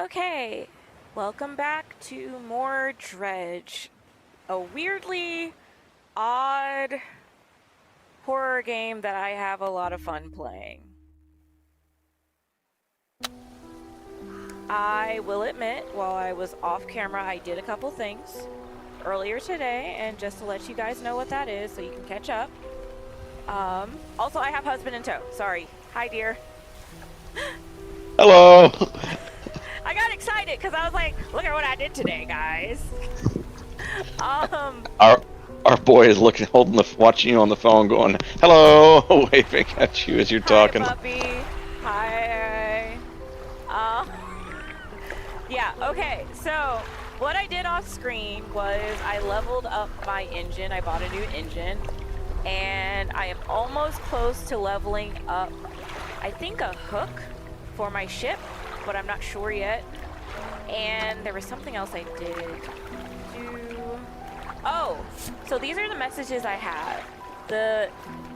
Okay, welcome back to more Dredge. A weirdly odd horror game that I have a lot of fun playing. I will admit, while I was off camera, I did a couple things earlier today, and just to let you guys know what that is so you can catch up. Also, I have husband in tow. Sorry. Hi, dear. Hello. I got excited because I was like, look at what I did today, guys. Our boy is watching you on the phone, going, "Hello," waving at you as you're talking. Hi, puppy. Hi. Yeah, okay, so what I did off screen was I leveled up my engine. I bought a new engine, and I am almost close to leveling up, I think, a hook for my ship, but I'm not sure yet. And there was something else I did. Oh, so these are the messages I have.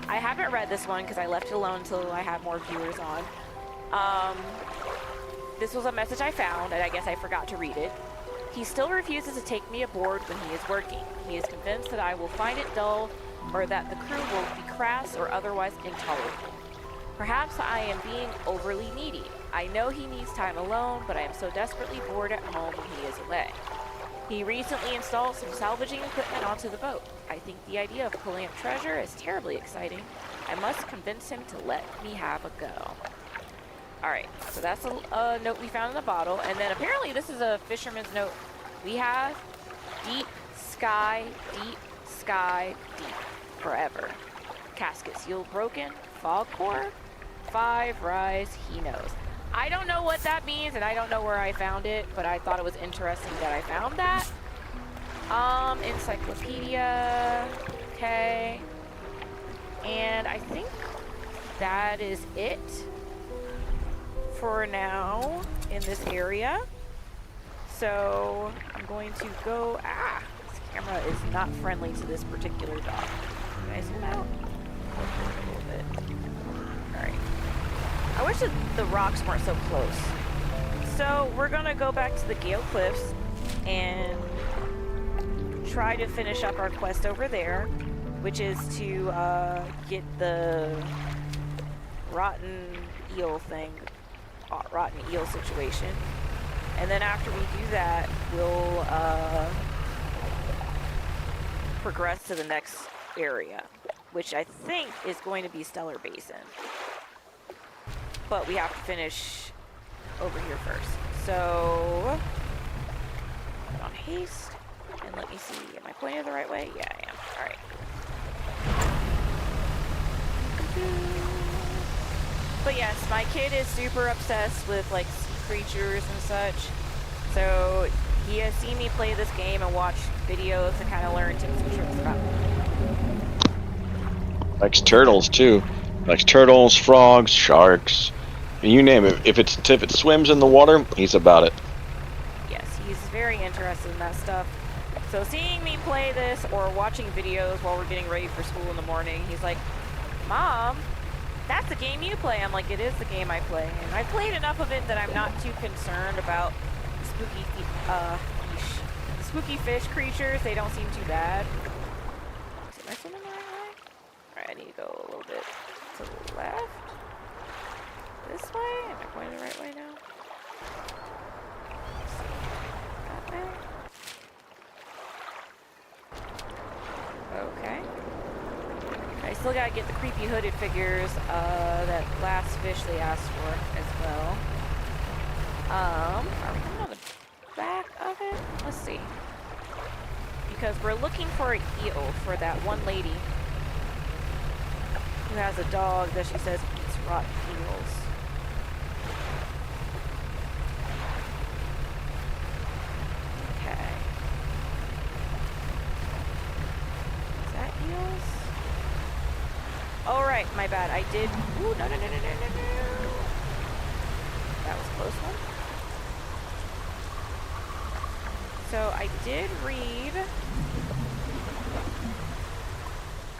I haven't read this one because I left it alone until I have more viewers on. This was a message I found, and I guess I forgot to read it. He still refuses to take me aboard when he is working. He is convinced that I will find it dull, or that the crew will be crass or otherwise intolerable. Perhaps I am being overly needy. I know he needs time alone, but I am so desperately bored at home when he is away. He recently installed some salvaging equipment onto the boat. I think the idea of pulling up treasure is terribly exciting. I must convince him to let me have a go. Alright, so that's a note we found in the bottle, and then apparently this is a fisherman's note. We have deep sky, deep, forever. Casket seal broken, fog core, 5 rise, he knows. I don't know what that means, and I don't know where I found it, but I thought it was interesting that I found that. Encyclopedia, okay. And I think that is it for now in this area. So I'm going to go, this camera is not friendly to this particular dog. Can I zoom out? A little bit. Alright. I wish that the rocks weren't so close. So we're gonna go back to the Gale Cliffs and try to finish up our quest over there, which is to get the rotten eel thing, rotten eel situation. And then after we do that, we'll progress to the next area, which I think is going to be Stellar Basin. But we have to finish over here first. So, put on haste, and let me see, am I pointing the right way? Yeah, I am. Alright. But yes, my kid is super obsessed with, like, sea creatures and such. So, he has seen me play this game and watch videos to kind of learn tips and tricks about it. Likes turtles, too. Likes turtles, frogs, sharks. You name it. If it swims in the water, he's about it. Yes, he's very interested in that stuff. So seeing me play this or watching videos while we're getting ready for school in the morning, he's like, Mom, that's the game you play. I'm like, it is the game I play. And I played enough of it that I'm not too concerned about spooky fish creatures. They don't seem too bad. Am I swimming the right way? Alright, I need to go a little bit to the left. This way? Am I going the right way now? Let's see. That way? Okay. I still gotta get the creepy hooded figures, that last fish they asked for as well. Are we coming on the back of it? Let's see. Because we're looking for an eel for that one lady who has a dog that she says eats rotten eels. Oh, right, my bad. I did. Ooh, no. That was a close one. So I did read.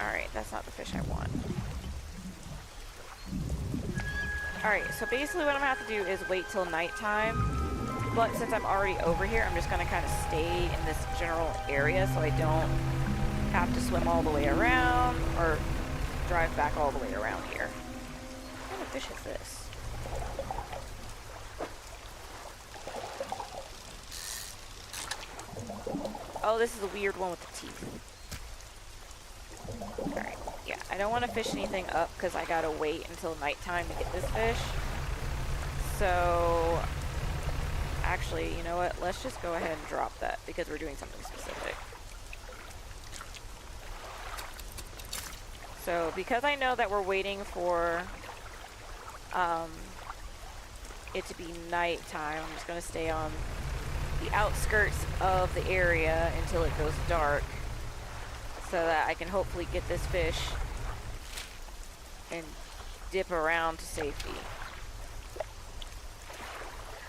Alright, that's not the fish I want. Alright, so basically what I'm gonna have to do is wait till nighttime But since I'm already over here, I'm just going to kind of stay in this general area so I don't have to swim all the way around or drive back all the way around here. What kind of fish is this? Oh, this is a weird one with the teeth. Alright, yeah, I don't want to fish anything up because I gotta wait until nighttime to get this fish. So, actually, you know what? Let's just go ahead and drop that because we're doing something specific. So, because I know that we're waiting for it to be nighttime, I'm just going to stay on the outskirts of the area until it goes dark so that I can hopefully get this fish and dip around to safety.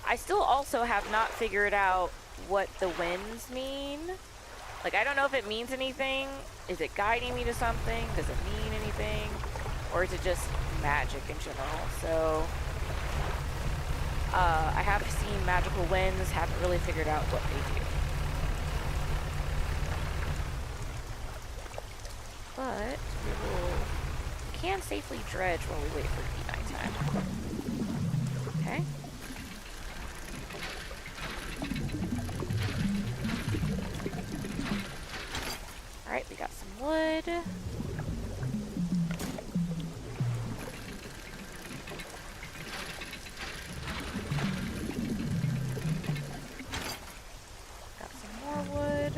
I still also have not figured out what the winds mean. Like, I don't know if it means anything. Is it guiding me to something? Does it mean anything? Or is it just magic in general? So, I have seen magical winds, haven't really figured out what they do. But we can safely dredge while we wait for it to be nighttime. Okay. Alright, we got some wood. Got some more wood.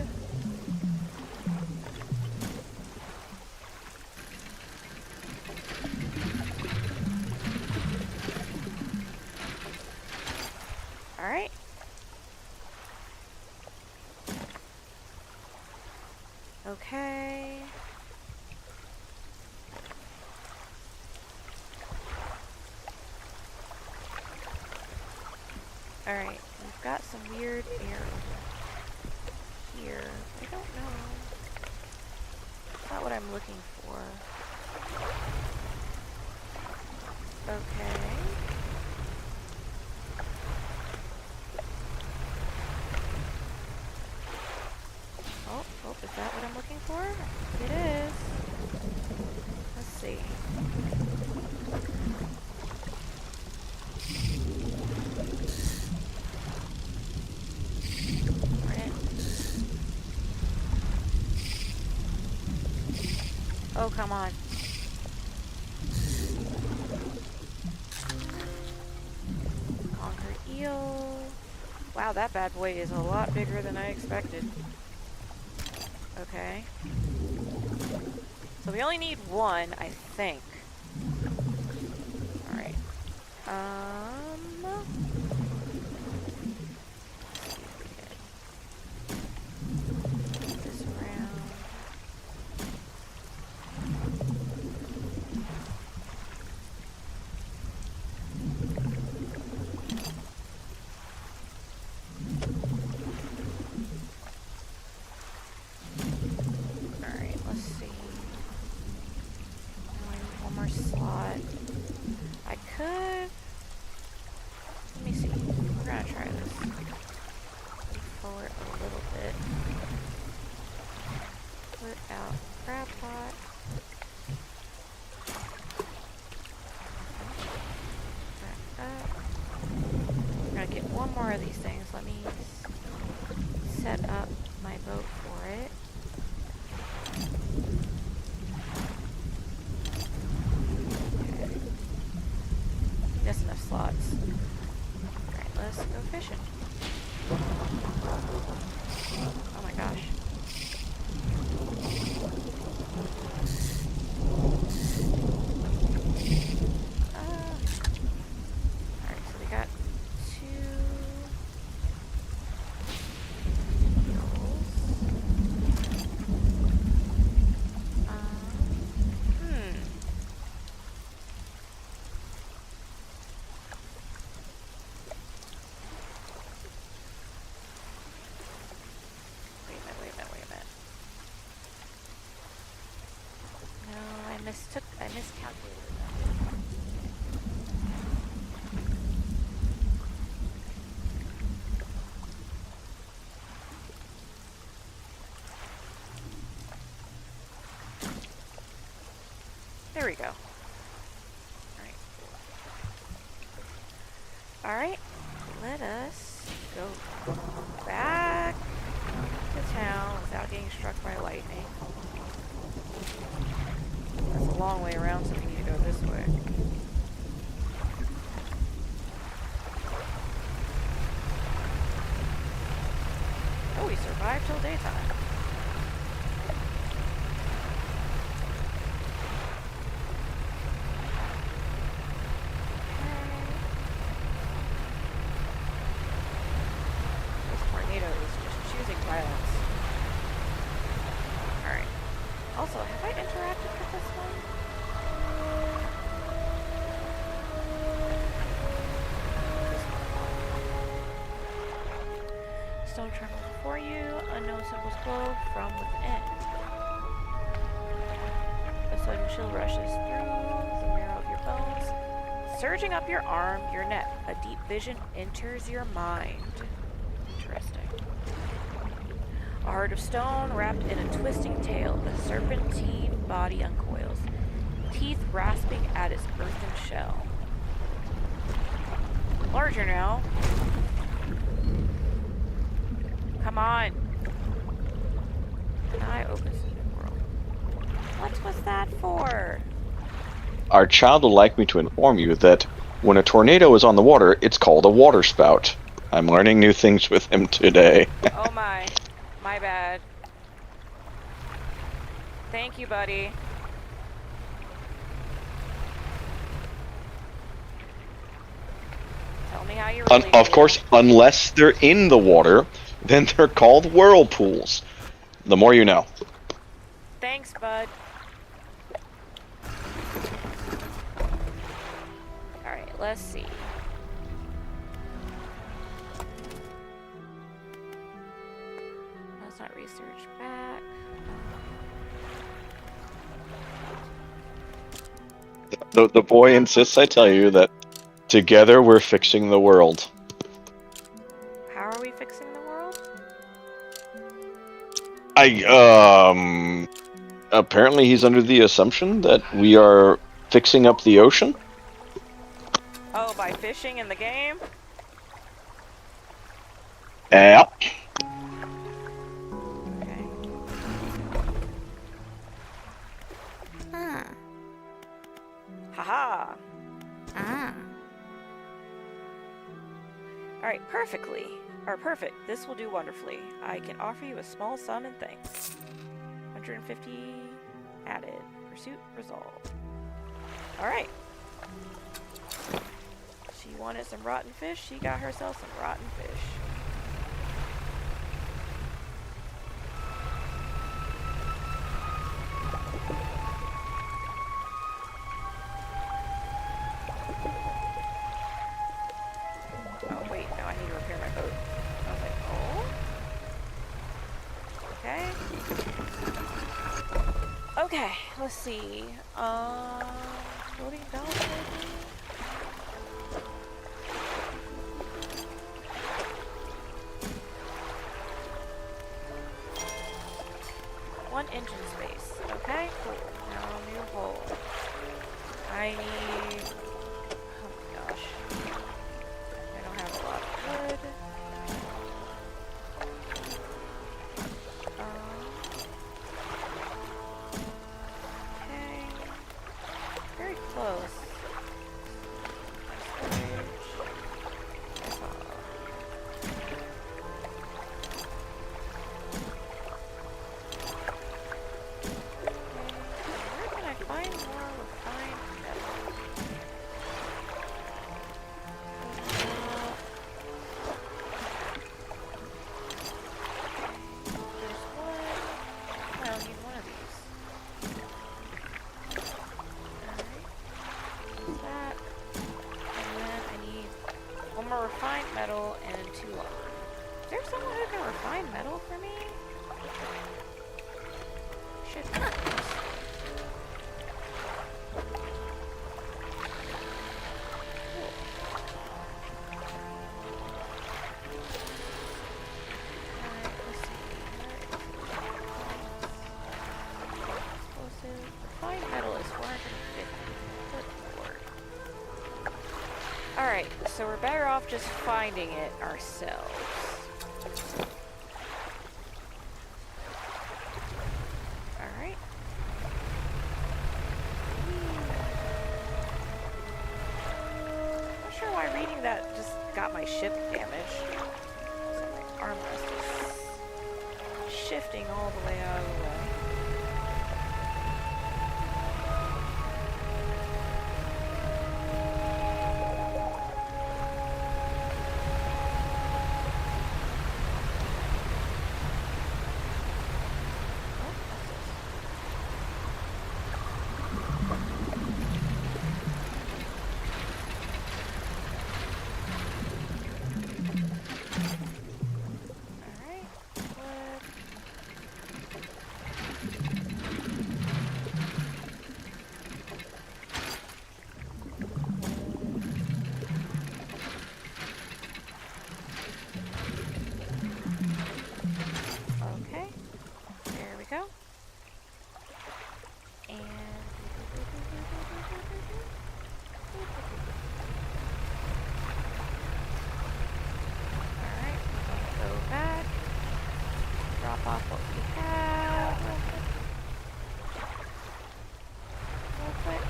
Alright. Okay. Alright, we've got some weird air here. I don't know. It's not what I'm looking for. Okay. Oh, is that what I'm looking for? It is. Let's see. Right. Oh, come on. Conquered eel. Wow, that bad boy is a lot bigger than I expected. Okay. So we only need one, I think. Alright. This around. Alright, let's see. I need one more slot. I could... Let me see. We're gonna try this. Move forward a little bit. Put out crab pot. Back up. We're gonna get one more of these things. Let me set up my boat for it. Okay. Just enough slots. Alright, let's go fishing. Oh my gosh. Alright, so we got two eels. Wait a minute. No, I miscalculated that. There we go. Alright. Let us go back to town without getting struck by lightning. That's a long way around, so we need to go this way. Oh, we survived till daytime. This tornado is just choosing violence. Alright. Also, have I interacted with this one? Stone trembles before you, unknown symbols glow from within. A sudden chill rushes through the marrow of your bones, surging up your arm, your neck. A deep vision enters your mind. Interesting. A heart of stone wrapped in a twisting tail, the serpentine body uncoils, teeth rasping at its earthen shell. Larger now. Come on. An eye opens to the world. What was that for? Our child would like me to inform you that when a tornado is on the water, it's called a waterspout. I'm learning new things with him today. Oh my. My bad. Thank you, buddy. Tell me how you really Of feel. course, unless they're in the water, then they're called whirlpools. The more you know. Thanks, bud. Alright, let's see. Let's not research back. The boy insists I tell you that together we're fixing the world. How are we fixing the world? Apparently he's under the assumption that we are fixing up the ocean. Oh, by fishing in the game? Yeah. Okay. Haha. Alright, perfectly. Or perfect. This will do wonderfully. I can offer you a small sum in thanks. 150 added. Pursuit resolved. Alright. She wanted some rotten fish. She got herself some rotten fish. Oh, wait. No, I need to repair my boat. I was like, oh. Okay. Okay, let's see. Floating bell maybe? One engine space. Okay, cool. Now new hole. I need... Oh my gosh. I don't have a lot of wood. Okay. Very close. Where can I find more refined metal? Fine metal is 450. Good lord. Alright, so we're better off just finding it ourselves. Alright. Not sure why reading that just got my ship damaged. So my armrest is shifting all the way out of the way. Off what we have real quick.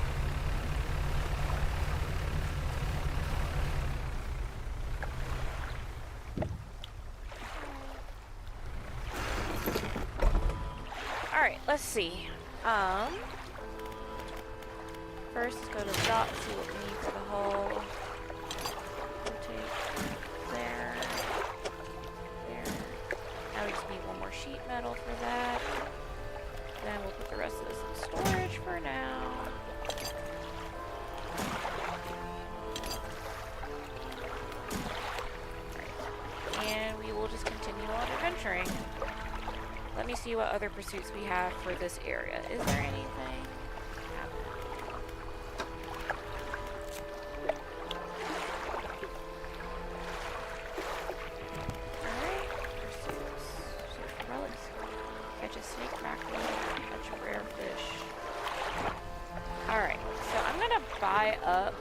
Alright, let's see. First let's go to the dot, see what we need for the hull. Rotate there. Now we just need one more sheet metal for that. Then we'll put the rest of this in storage for now. Right. And we will just continue on adventuring. Let me see what other pursuits we have for this area. Is there anything? Buy up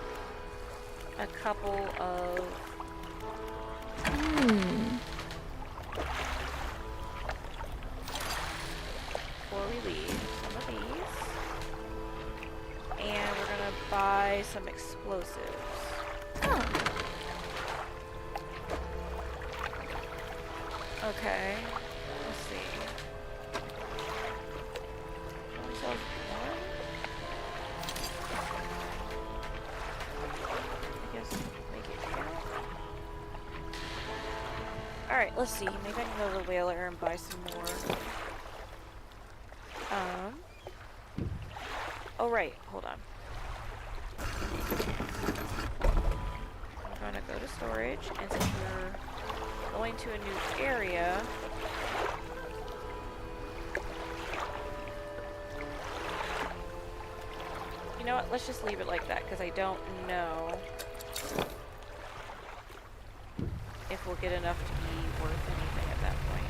a couple of before we leave, some of these, and we're gonna buy some explosives. Okay, let's see. Alright, let's see. Maybe I can go to the whaler and buy some more. Oh right, hold on. I'm gonna go to storage, and since we're going to a new area, you know what, let's just leave it like that, because I don't know if we'll get enough to be worth anything at that point.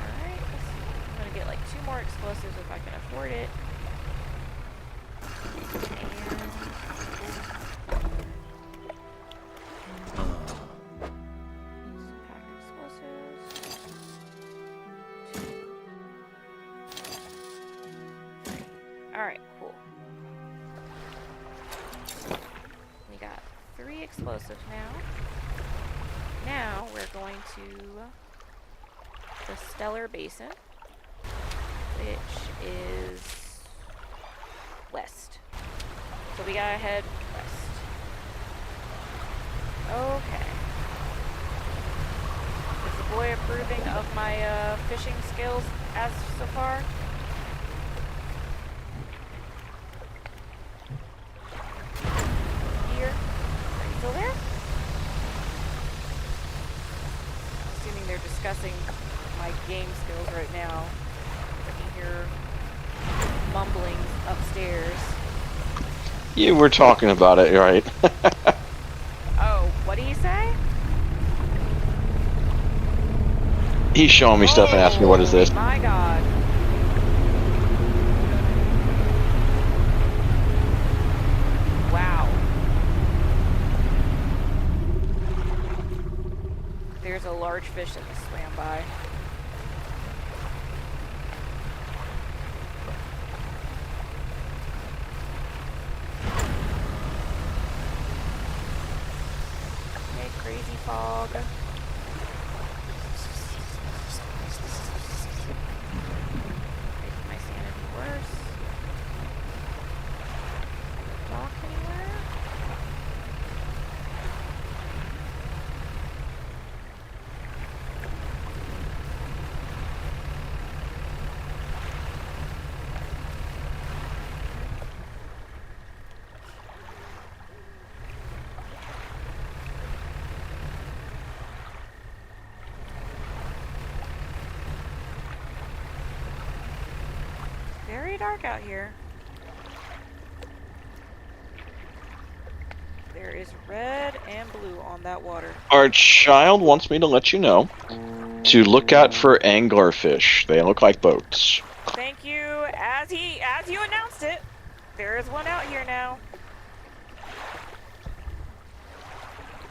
Alright, I'm gonna get like 2 more explosives if I can afford it. And pack explosives. 2. 3. Alright, cool. We got 3 explosives now. Now we're going to the Stellar Basin, which is west. So we gotta head west. Okay. Is the boy approving of my fishing skills as so far? Here. Are you still there? Assuming they're discussing my game skills right now. I can hear mumbling upstairs. You were talking about it, right? Oh, what did he say? He's showing me stuff and asking me, what is this? My God. large fish that just swam by. Okay, crazy fog. Making my sanity worse. Dock anywhere? Very dark out here. There is red and blue on that water. Our child wants me to let you know to look out for anglerfish. They look like boats. Thank you. As you announced it, there is one out here now.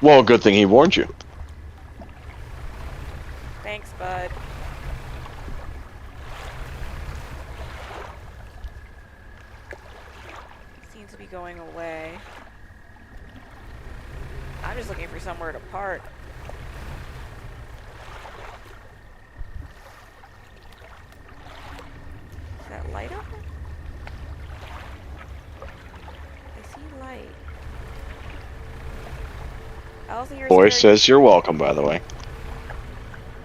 Well, good thing he warned you. Thanks, bud. Seems to be going away. I'm just looking for somewhere to park. Is that light open? I see light. I also hear Boy scary- says you're welcome, by the way.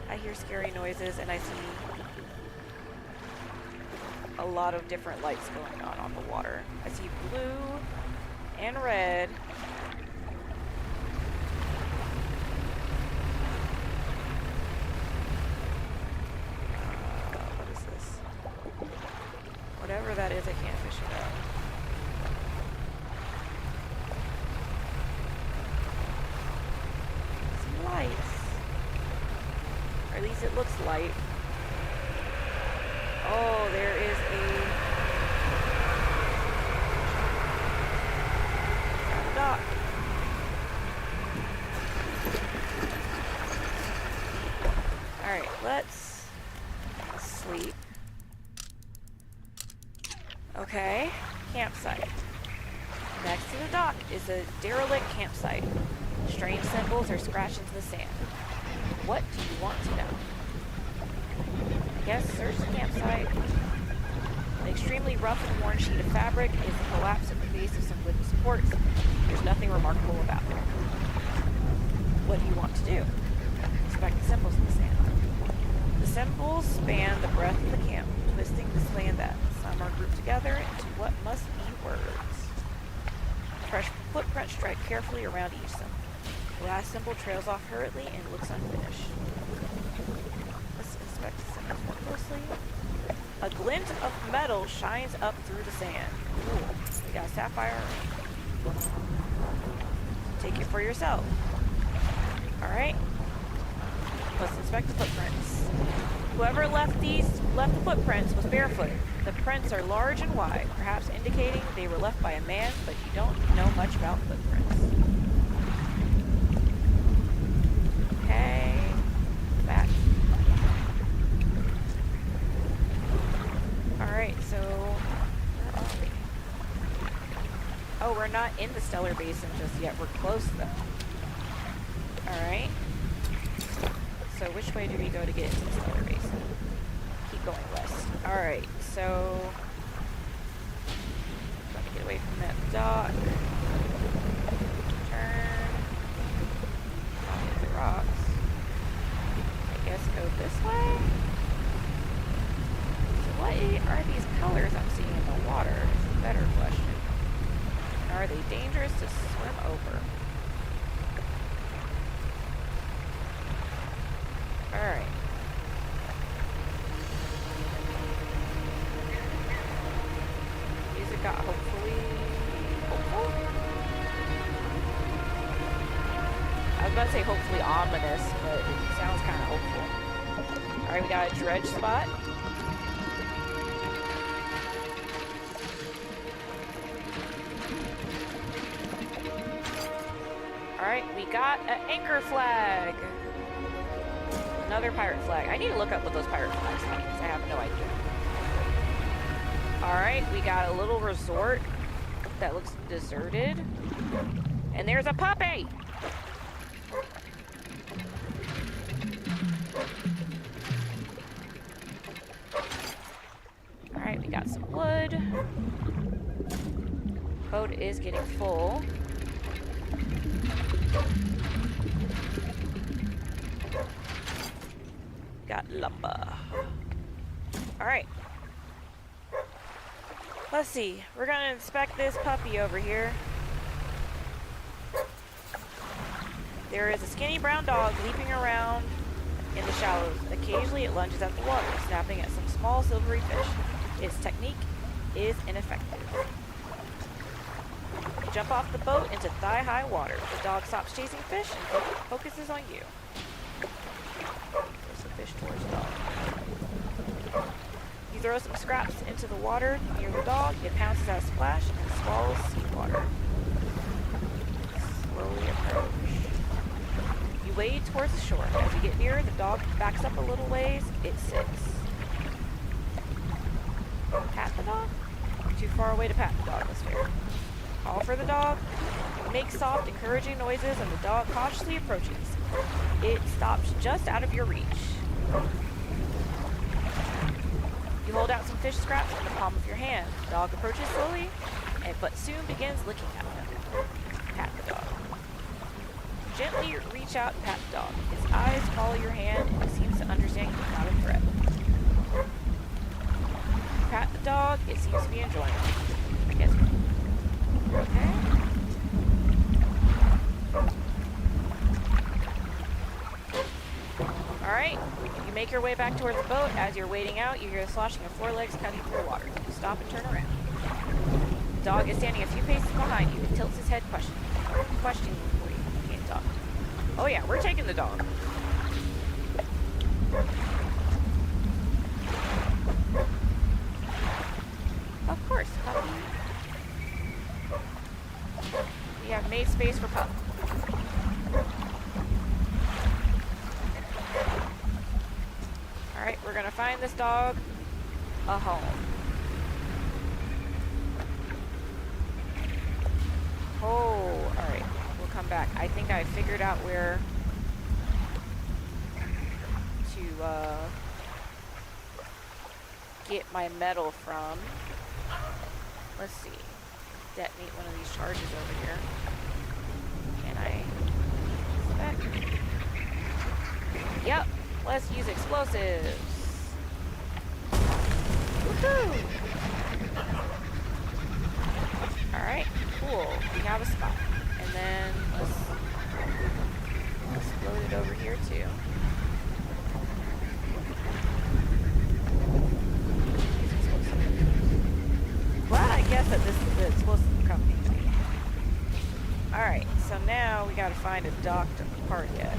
I hear scary noises and I see a lot of different lights going on the water. I see blue and red. What is this? Whatever that is, I can't fish it out. Some lights. Or at least it looks light. Oh, there is a dock. Alright, let's sleep. Okay, campsite. Next to the dock is a derelict campsite. Strange symbols are scratched into the sand. What do you want to know? Yes, search the campsite. An extremely rough and worn sheet of fabric is the collapse at the base of some wooden supports. There's nothing remarkable about it. What do you want to do? Inspect the symbols in the sand. The symbols span the breadth of the camp, twisting this way and that. Some are grouped together into what must be words. Fresh footprints strike carefully around each symbol. The last symbol trails off hurriedly and looks unfinished. Let's inspect the symbol more closely. A glint of metal shines up through the sand. Cool. We got a sapphire. Take it for yourself. Alright. Let's inspect the footprints. Whoever left the footprints was barefoot. The prints are large and wide, perhaps indicating they were left by a man, but you don't know much about footprints. Okay. Back. Alright, so where are we? Oh, we're not in the Stellar Basin just yet. We're close though. Alright. So which way do we go to get into the Stellar Basin? Keep going west. Alright, so let me get away from that dock. Turn. I'll hit the rocks. I guess go this way? So what are these colors I'm seeing in the water? Is a better question. Are they dangerous to swim over? Alright. Music got hopefully hopeful? I was about to say hopefully ominous, but it sounds kind of hopeful. Alright, we got a dredge spot. Alright, we got an anchor flag. another pirate flag. I need to look up what those pirate flags mean because I have no idea. Alright, we got a little resort that looks deserted. And there's a puppy! Alright, we got some wood. Boat is getting full. Got lumber. Alright. Let's see. We're gonna inspect this puppy over here. There is a skinny brown dog leaping around in the shallows. Occasionally it lunges at the water, snapping at some small silvery fish. Its technique is ineffective. You jump off the boat into thigh-high water. The dog stops chasing fish and focuses on you. Throws the fish towards the dog. You throw some scraps into the water near the dog. It pounces at a splash and swallows seawater. Slowly approach. You wade towards the shore. As you get nearer, the dog backs up a little ways. It sits. Pat the dog? You're too far away to pat the dog, that's fair. Call for the dog. Make soft, encouraging noises, and the dog cautiously approaches. It stops just out of your reach. You hold out some fish scraps in the palm of your hand. The dog approaches slowly, but soon begins licking at them. Pat the dog. Gently reach out and pat the dog. Its eyes follow your hand, and it seems to understand you're not a threat. Pat the dog. It seems to be enjoying it. I guess. Okay. Alright. You make your way back towards the boat. As you're wading out, you hear the sloshing of forelegs cutting through the water. You stop and turn around. The dog is standing a few paces behind you and tilts his head questioningly for you. You can't talk. Oh yeah, we're taking the dog. Of course, puppy. We have made space for pup. Alright, we're gonna find this dog a home. Oh, alright. We'll come back. I think I figured out where to get my metal from. Let's see. Detonate one of these charges over here. Can I inspect? Yep. Let's use explosives. Woohoo! Alright, cool. We have a spot. And then let's explode it over here too. Glad I guess that this is the explosive company. Alright, so now we gotta find a docked part yet.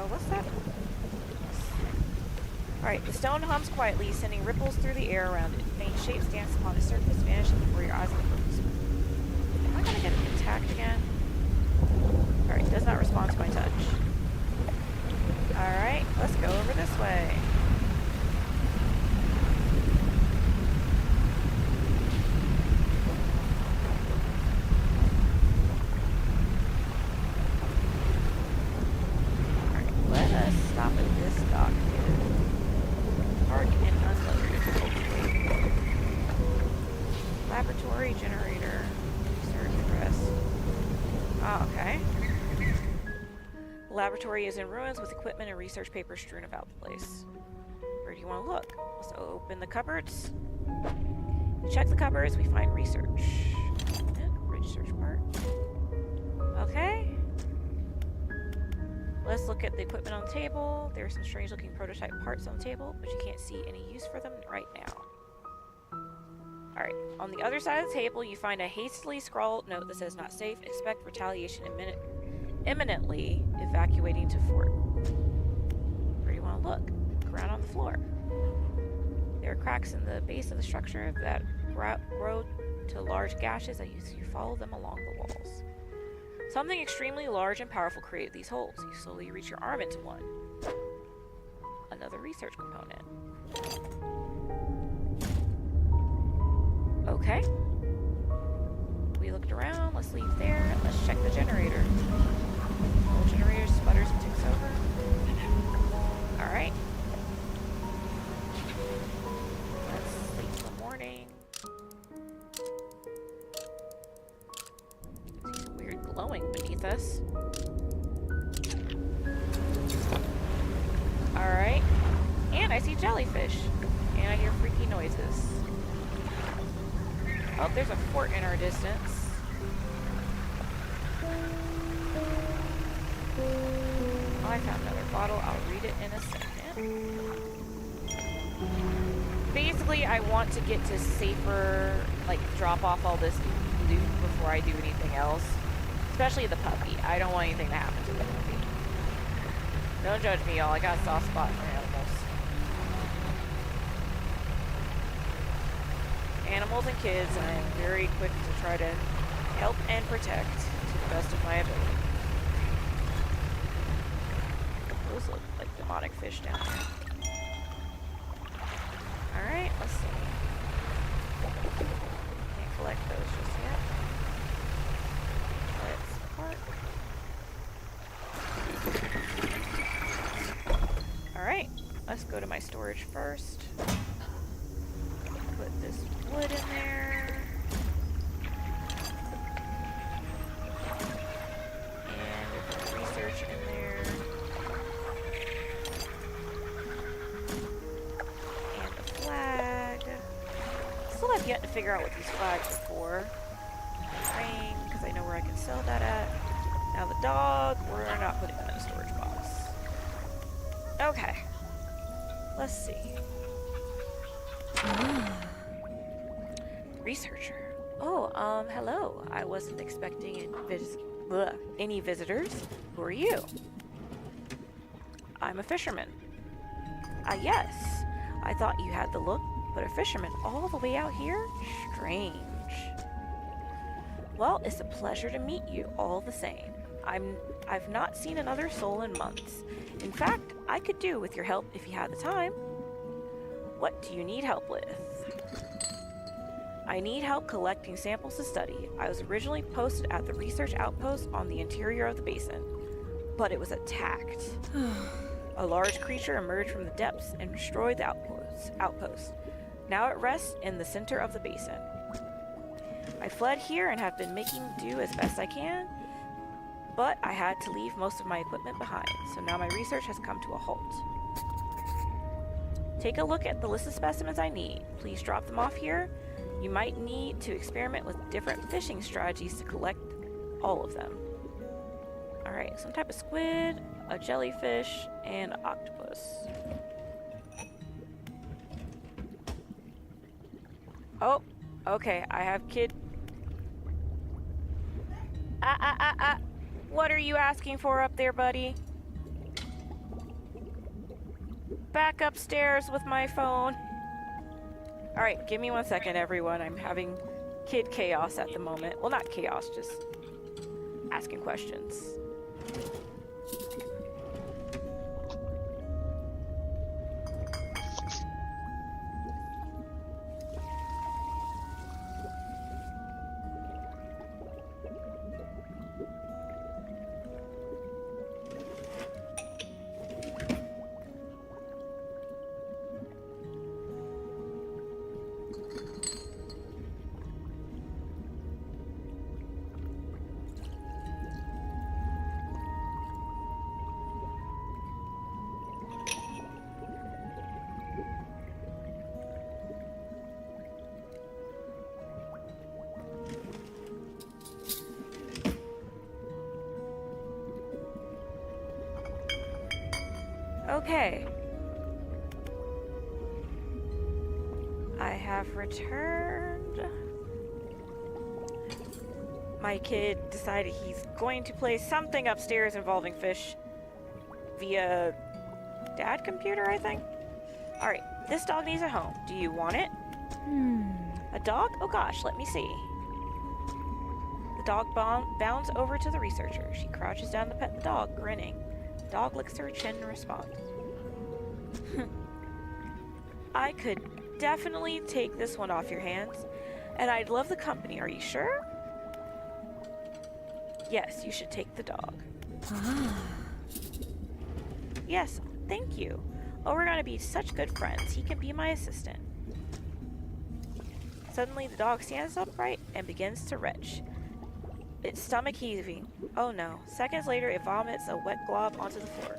What's that? Alright, the stone hums quietly, sending ripples through the air around it. Faint shapes dance upon the surface, vanishing before your eyes and focus. Am I gonna get attacked again? Alright, does not respond to my touch. Alright, let's go over this way. The laboratory is in ruins with equipment and research papers strewn about the place. Where do you want to look? So open the cupboards. You check the cupboards, we find research. Research part. Okay. Let's look at the equipment on the table. There are some strange looking prototype parts on the table, but you can't see any use for them right now. Alright, on the other side of the table you find a hastily scrawled note that says not safe, expect retaliation imminently, evacuating to fort. Where do you want to look? Look around on the floor. There are cracks in the base of the structure that grow to large gashes as you follow them along the walls. Something extremely large and powerful created these holes. You slowly reach your arm into one. Another research component. Okay. We looked around. Let's leave there. Let's check the generator. The generator sputters and ticks over. Alright. Let's sleep till morning. See some weird glowing beneath us. Alright. And I see jellyfish. And I hear freaky noises. Oh, there's a fort in our distance. Oh, I found another bottle. I'll read it in a second. Basically, I want to get to safer, like, drop off all this loot before I do anything else. Especially the puppy. I don't want anything to happen to the puppy. Don't judge me, y'all. I got a soft spot for animals. Animals and kids, and I am very quick to try to help and protect to the best of my ability. Those look like demonic fish down there. Alright, let's see. Can't collect those just yet. Let's park. Alright, let's go to my storage first. Put this wood in there. And research in there. And the flag. Still have yet to figure out what these flags are for. Ring, because I know where I can sell that at. Now the dog, we're not putting them in a storage box. Okay. Let's see. Researcher. Oh, hello. I wasn't expecting any visitors. Who are you? I'm a fisherman. Ah, yes. I thought you had the look, but a fisherman all the way out here? Strange. Well, it's a pleasure to meet you all the same. I've not seen another soul in months. In fact, I could do with your help if you had the time. What do you need help with? I need help collecting samples to study. I was originally posted at the research outpost on the interior of the basin, but it was attacked. A large creature emerged from the depths and destroyed the outpost. Now it rests in the center of the basin. I fled here and have been making do as best I can, but I had to leave most of my equipment behind, so now my research has come to a halt. Take a look at the list of specimens I need. Please drop them off here. You might need to experiment with different fishing strategies to collect all of them. Alright, some type of squid, a jellyfish, and an octopus. Oh, okay, I have kid. What are you asking for up there, buddy? Back upstairs with my phone. Alright, give me 1 second, everyone. I'm having kid chaos at the moment. Well, not chaos, just asking questions. Okay. I have returned. My kid decided he's going to play something upstairs involving fish via dad computer, I think. Alright, this dog needs a home. Do you want it? A dog? Oh gosh, let me see. The dog bounds over to the researcher. She crouches down to pet the dog, grinning. The dog licks her chin in response. I could definitely take this one off your hands, and I'd love the company. Are you sure? Yes, you should take the dog. Yes, thank you. Oh, we're gonna be such good friends. He can be my assistant. Suddenly, the dog stands upright and begins to retch. Its stomach heaving. Oh no. Seconds later, it vomits a wet glob onto the floor.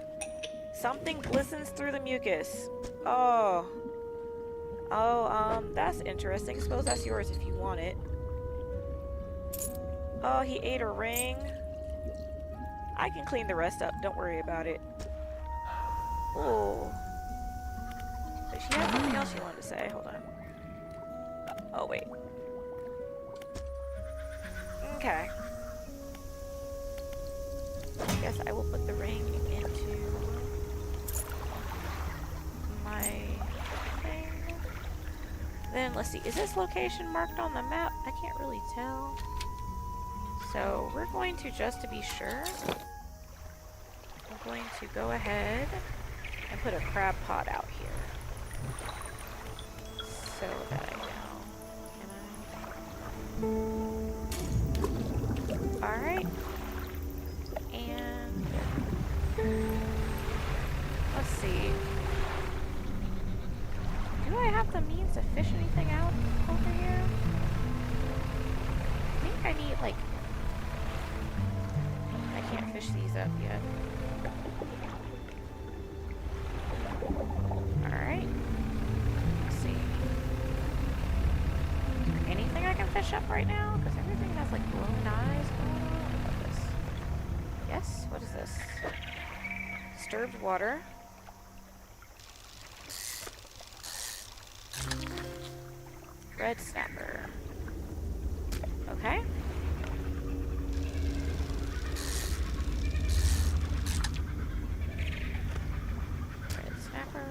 Something glistens through the mucus. Oh. Oh, that's interesting. Suppose that's yours if you want it. Oh, he ate a ring. I can clean the rest up. Don't worry about it. Oh. But she had something else she wanted to say. Hold on. Oh, wait. Okay. I guess I will put the ring into my thing. Then, let's see. Is this location marked on the map? I can't really tell. So, we're going to, just to be sure, I'm going to go ahead and put a crab pot out here. So that I know. Can I? Alright. And let's see. Do I have the means to fish anything out over here? I think I need, like, I can't fish these up yet. Alright. Let's see. Is there anything I can fish up right now? Because everything has, like, glowing eyes going on. What about this? Yes? What is this? Disturbed water. Red snapper. Okay. Red snapper.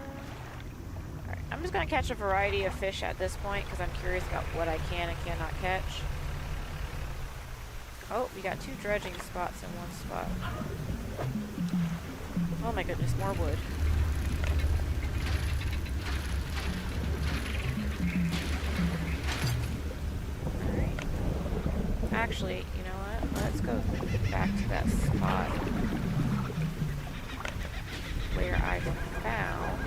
Alright, I'm just gonna catch a variety of fish at this point because I'm curious about what I can and cannot catch. Oh, we got 2 dredging spots in one spot. Oh my goodness, more wood. Alright. Actually, you know what? Let's go back to that spot where I found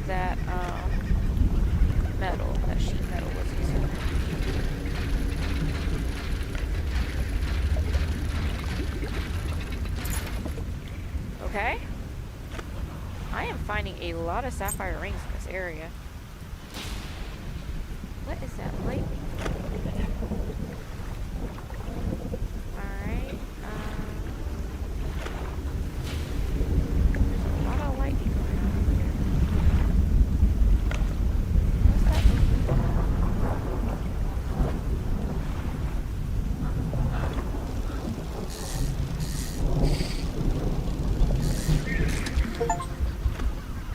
that, metal, that sheet metal was used. Okay. I am finding a lot of sapphire rings in this area. What is that lightning? Alright, there's a lot of lightning going on over here. What's that?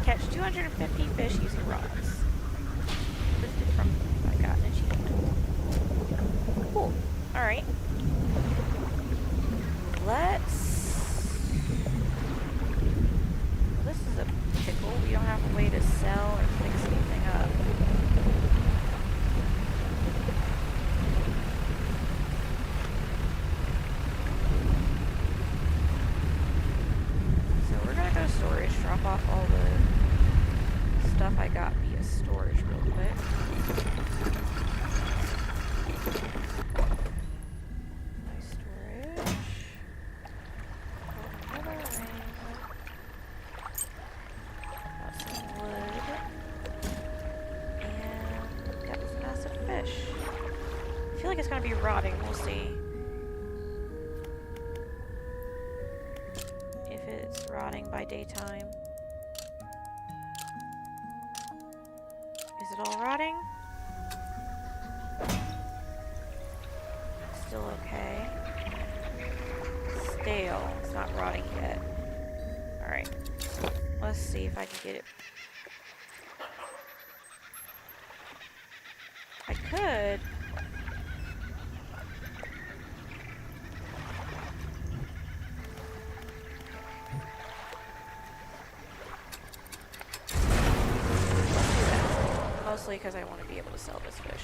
Catch 250 fish using rods. Lifted from I got an achievement. Cool. Alright. This is a pickle. We don't have a way to sell or fix anything up. So we're gonna go to storage, drop off all the stuff I got via storage real quick. My storage. Another ring. Got some wood. And got this massive fish. I feel like it's gonna be rotting. We'll see. If it's rotting by daytime. Is it all rotting? Still okay. Stale. It's not rotting yet. Alright. Let's see if I can get it. I could mostly because I want to be able to sell this fish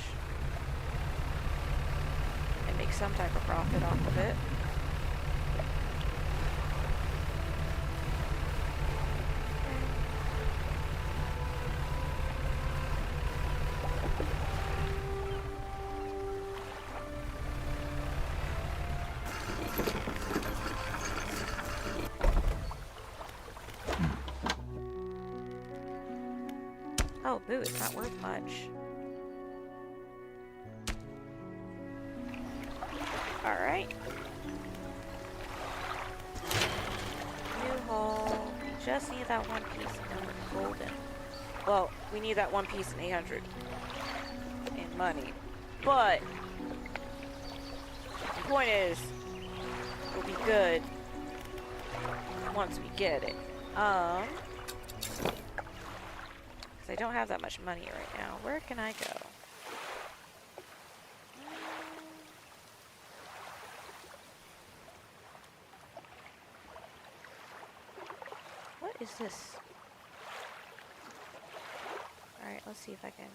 and make some type of profit off of it. Oh, boo, it's not worth much. Alright. New haul. We just need that one piece and then we're golden. Well, we need that one piece in 800 in money. But the point is, it'll be good once we get it. I don't have that much money right now. Where can I go? What is this? Alright, let's see if I can...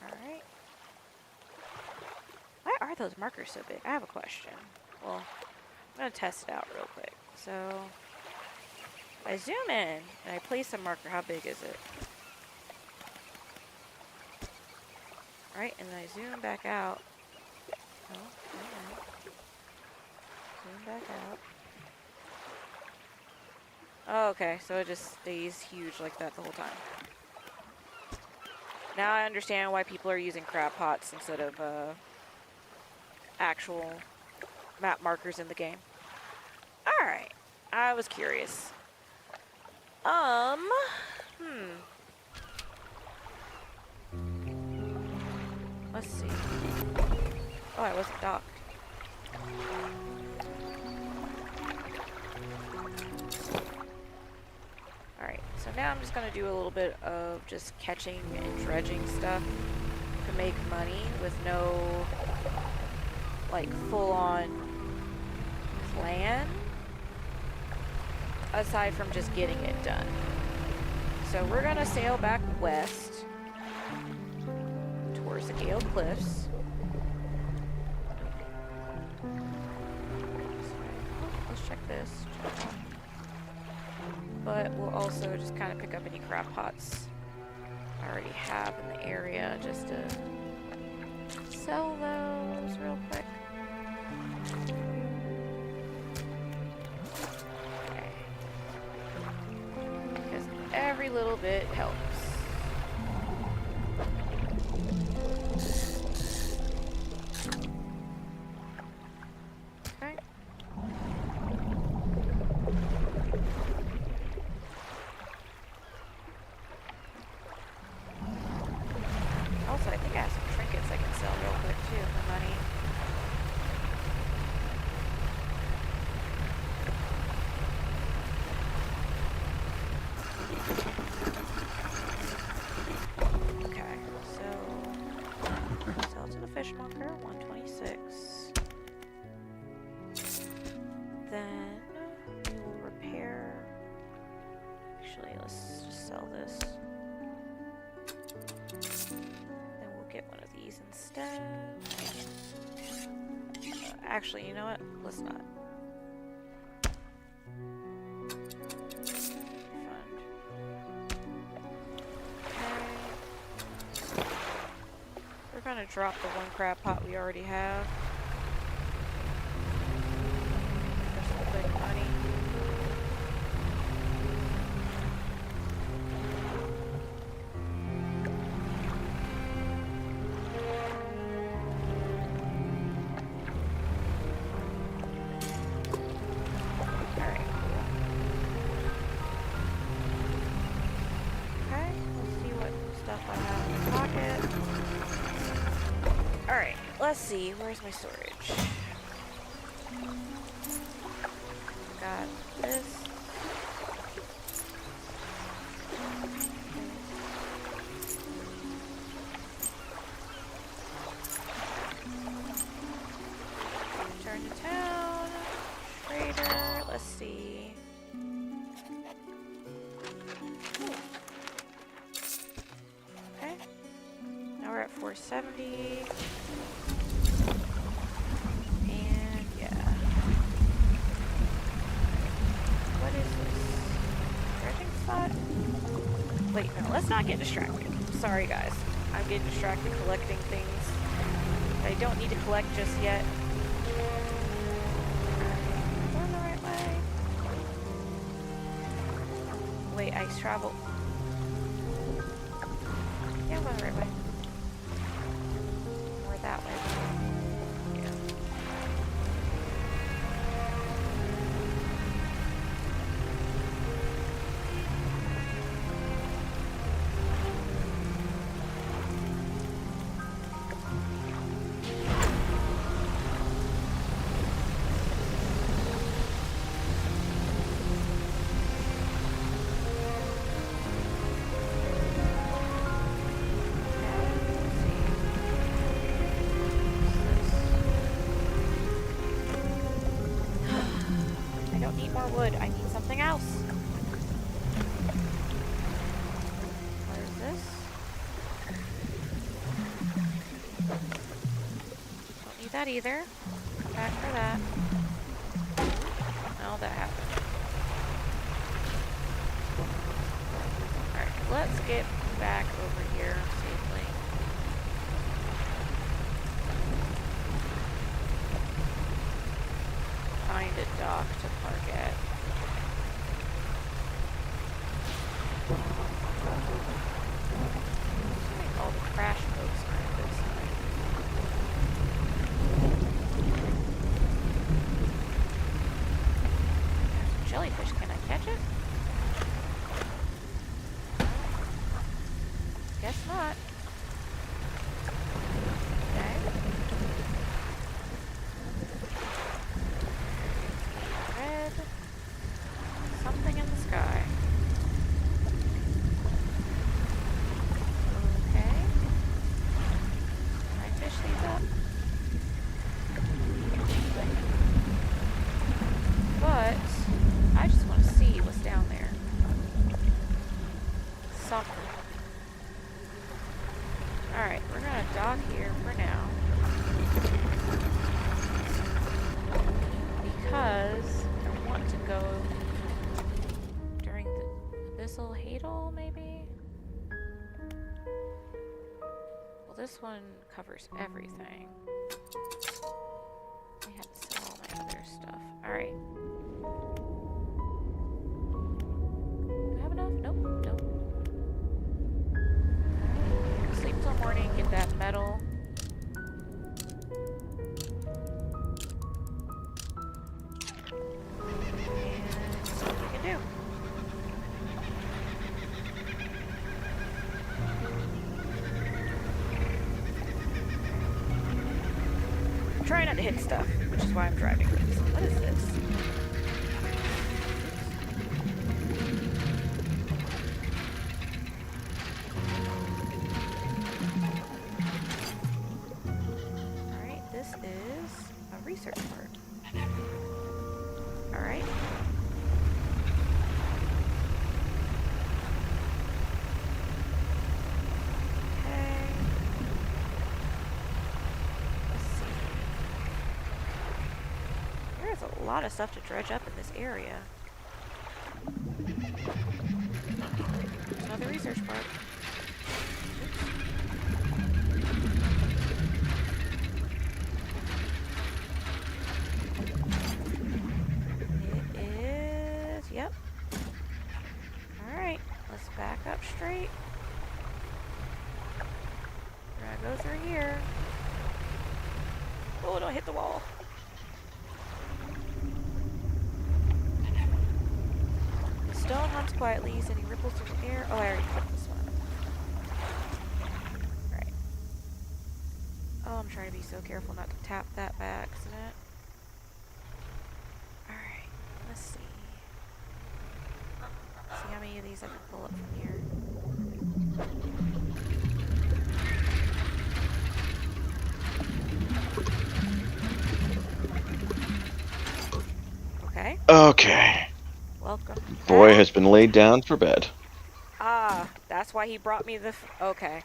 Alright. Why are those markers so big? I have a question. Well... I'm gonna test it out real quick. So, if I zoom in and I place a marker, how big is it? Alright, and then I zoom back out. Oh, alright. Zoom back out. Oh, okay, so it just stays huge like that the whole time. Now I understand why people are using crab pots instead of actual map markers in the game. Alright. I was curious. Let's see. Oh, I wasn't docked. Alright, so now I'm just gonna do a little bit of just catching and dredging stuff to make money with no, like, full-on plan, aside from just getting it done. So we're gonna sail back west towards the Gale Cliffs. Let's check this. But we'll also just kind of pick up any crab pots I already have in the area just to sell those real quick. Every little bit helps. Okay. Also, I think I have some trinkets I can sell real quick too for money. Fishmonger, 126. Then we will repair. Actually, let's just sell this. Then we'll get one of these instead. Actually, you know what? Let's not. We're gonna drop the one crab pot we already have. For some quick money. Alright, cool. Okay, let's see what stuff I have in my pocket. Alright, let's see. Where's my storage? Got this. Return to town. Trader. Let's see. 70. And yeah. What is this? Dredging spot? Wait, no, let's not get distracted. Sorry, guys. I'm getting distracted collecting things I don't need to collect just yet. Going the right way. Wait, ice travel. Yeah, I'm going the right way. Or that way. Yeah. I don't need more wood. I need something else. What is this? Don't need that either. Come back for that. No, that happened. Alright, let's get back over here safely. Find a dock to park at. I think all the crash boats are on this side. There's a jellyfish. Can I catch it? Guess not. Okay. Red. Something in the sky. Okay. Can I fish these up? But I just want to see what's down there. Something. Alright, we're gonna dock here for now. Because I want to go during the Abyssal Hadal, maybe? Well, this one covers everything. I have to sell all my other stuff. Alright. Do I have enough? Nope, nope. Sleep till morning, get that metal. And see what we can do. I'm trying not to hit stuff, which is why I'm driving this. What is this? Alright, this is a research part. Alright. Okay. Let's see. There's a lot of stuff to dredge up in this area. Another research part. It is, yep. Alright, let's back up straight. We're gonna go through here. Oh, don't hit the wall. The stone runs quietly, sending ripples through the air. Oh, I already clicked this one. Right. Oh, I'm trying to be so careful not to tap that by accident. Alright, let's see. See how many of these I can pull up from here. Okay. Okay. Welcome. Boy has been laid down for bed. Ah, that's why he brought me the... okay.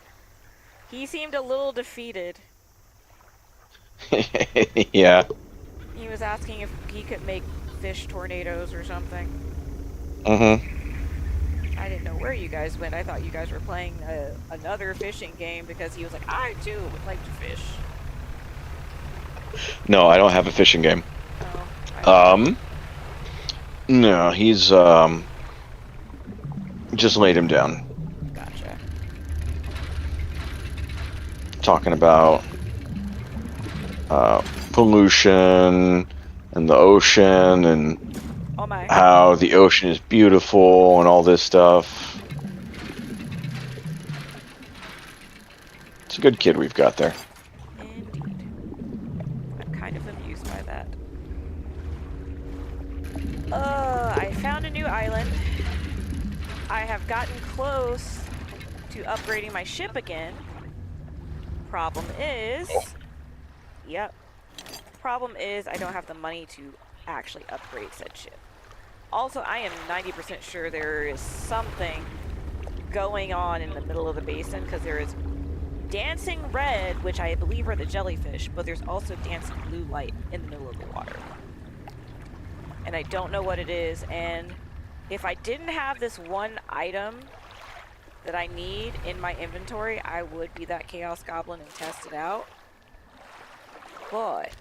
He seemed a little defeated. Yeah. He was asking if he could make fish tornadoes or something. Mm-hmm. I didn't know where you guys went. I thought you guys were playing another fishing game because he was like, I too would like to fish. No, I don't have a fishing game. Oh. No, he's just laid him down. Gotcha. Talking about pollution and the ocean and Oh my. how the ocean is beautiful and all this stuff. It's a good kid we've got there. Indeed. I'm kind of amused by that. I found a new island. I have gotten close to upgrading my ship again. Problem is... Yep. Problem is I don't have the money to actually upgrade said ship. Also, I am 90% sure there is something going on in the middle of the basin because there is dancing red, which I believe are the jellyfish, but there's also dancing blue light in the middle of the water. And I don't know what it is, and if I didn't have this one item that I need in my inventory, I would be that Chaos Goblin and test it out. But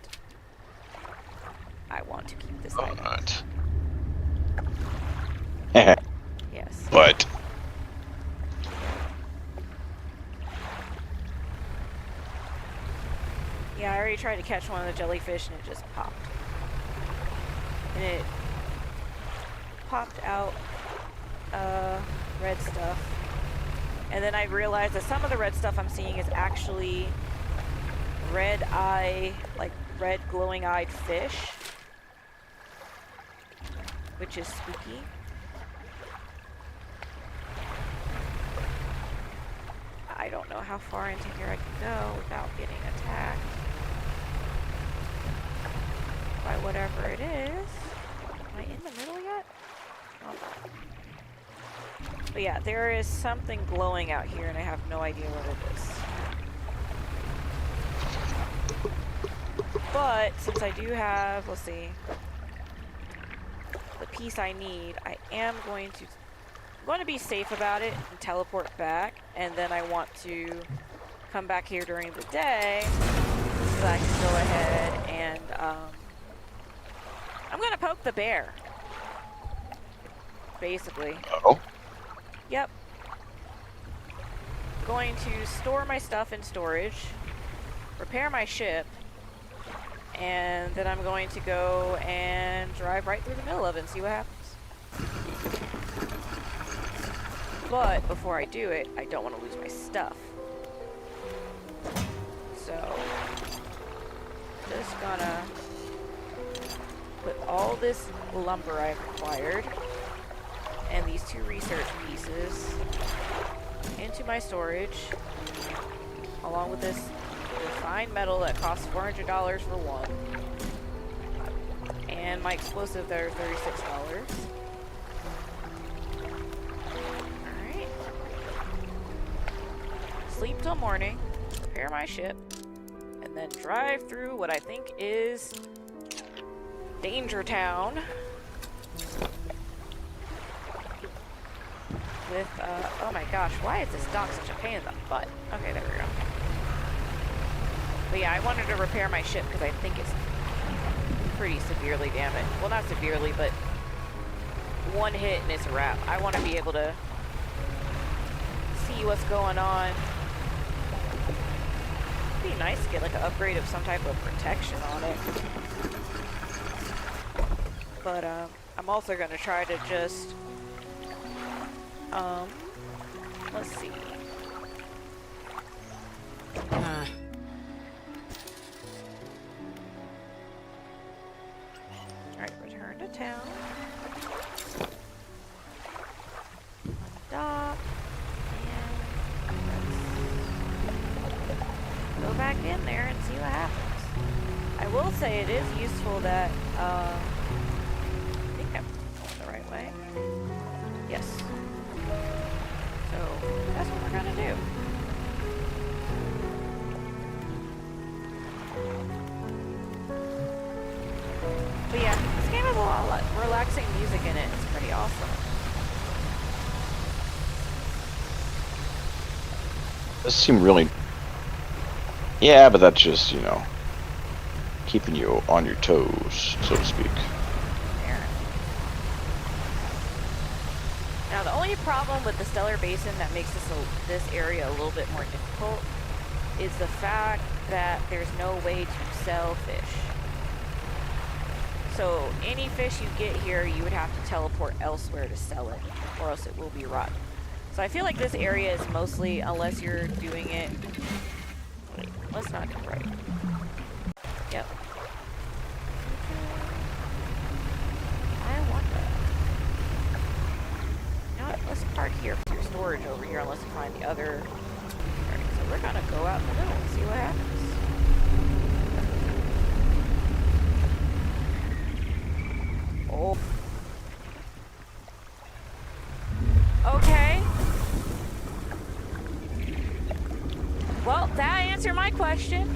I want to keep this item. Yes. But Yeah, I already tried to catch one of the jellyfish and it just popped. And it popped out red stuff. And then I realized that some of the red stuff I'm seeing is actually red eye, like red glowing eyed fish, which is spooky. I don't know how far into here I can go without getting attacked by whatever it is. Am I in the middle yet? Oh. But yeah, there is something glowing out here and I have no idea what it is. But since I do have, let's see, the piece I need, I am going to be safe about it and teleport back, and then I want to come back here during the day so I can go ahead and I'm gonna poke the bear, basically. oh, Yep. Going to store my stuff in storage, repair my ship, and then I'm going to go and drive right through the middle of it and see what happens. But before I do it, I don't want to lose my stuff. So, just gonna put all this lumber I've acquired and these 2 research pieces into my storage, along with this refined metal that costs $400 for one, and my explosive that are $36. Alright. Sleep till morning, repair my ship, and then drive through what I think is Danger Town. With, oh my gosh, why is this dock such a pain in the butt? Okay, there we go. But yeah, I wanted to repair my ship because I think it's pretty severely damaged. Well, not severely, but one hit and it's a wrap. I want to be able to see what's going on. It'd be nice to get like an upgrade of some type of protection on it. But I'm also going to try to just let's see. Alright, return to town. Undock. And let's go back in there and see what happens. I will say it is useful that, I think I'm going the right way. Yes. So, that's what we're gonna do. But yeah, this game has a lot of relaxing music in it. It's pretty awesome. This seemed really... Yeah, but that's just, you know, keeping you on your toes, so to speak. Now, the only problem with the Stellar Basin that makes this area a little bit more difficult is the fact that there's no way to sell fish. So any fish you get here, you would have to teleport elsewhere to sell it, or else it will be rotten. So I feel like this area is mostly, unless you're doing it... Wait, let's not go right. Yep. I want that. You know what? Let's park here for your storage over here, unless you find the other... Alright, so we're gonna go out in the middle and see what happens. Oh. Okay. Well, that answered my question.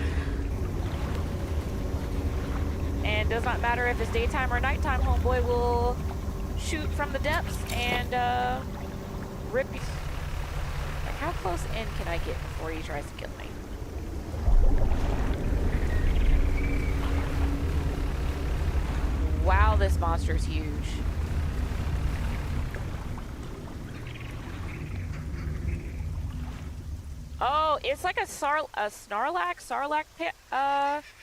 And does not matter if it's daytime or nighttime, homeboy will shoot from the depths and rip you. Like, how close in can I get before he tries to kill me? Wow, this monster is huge. Oh, it's like a Sarlacc pit.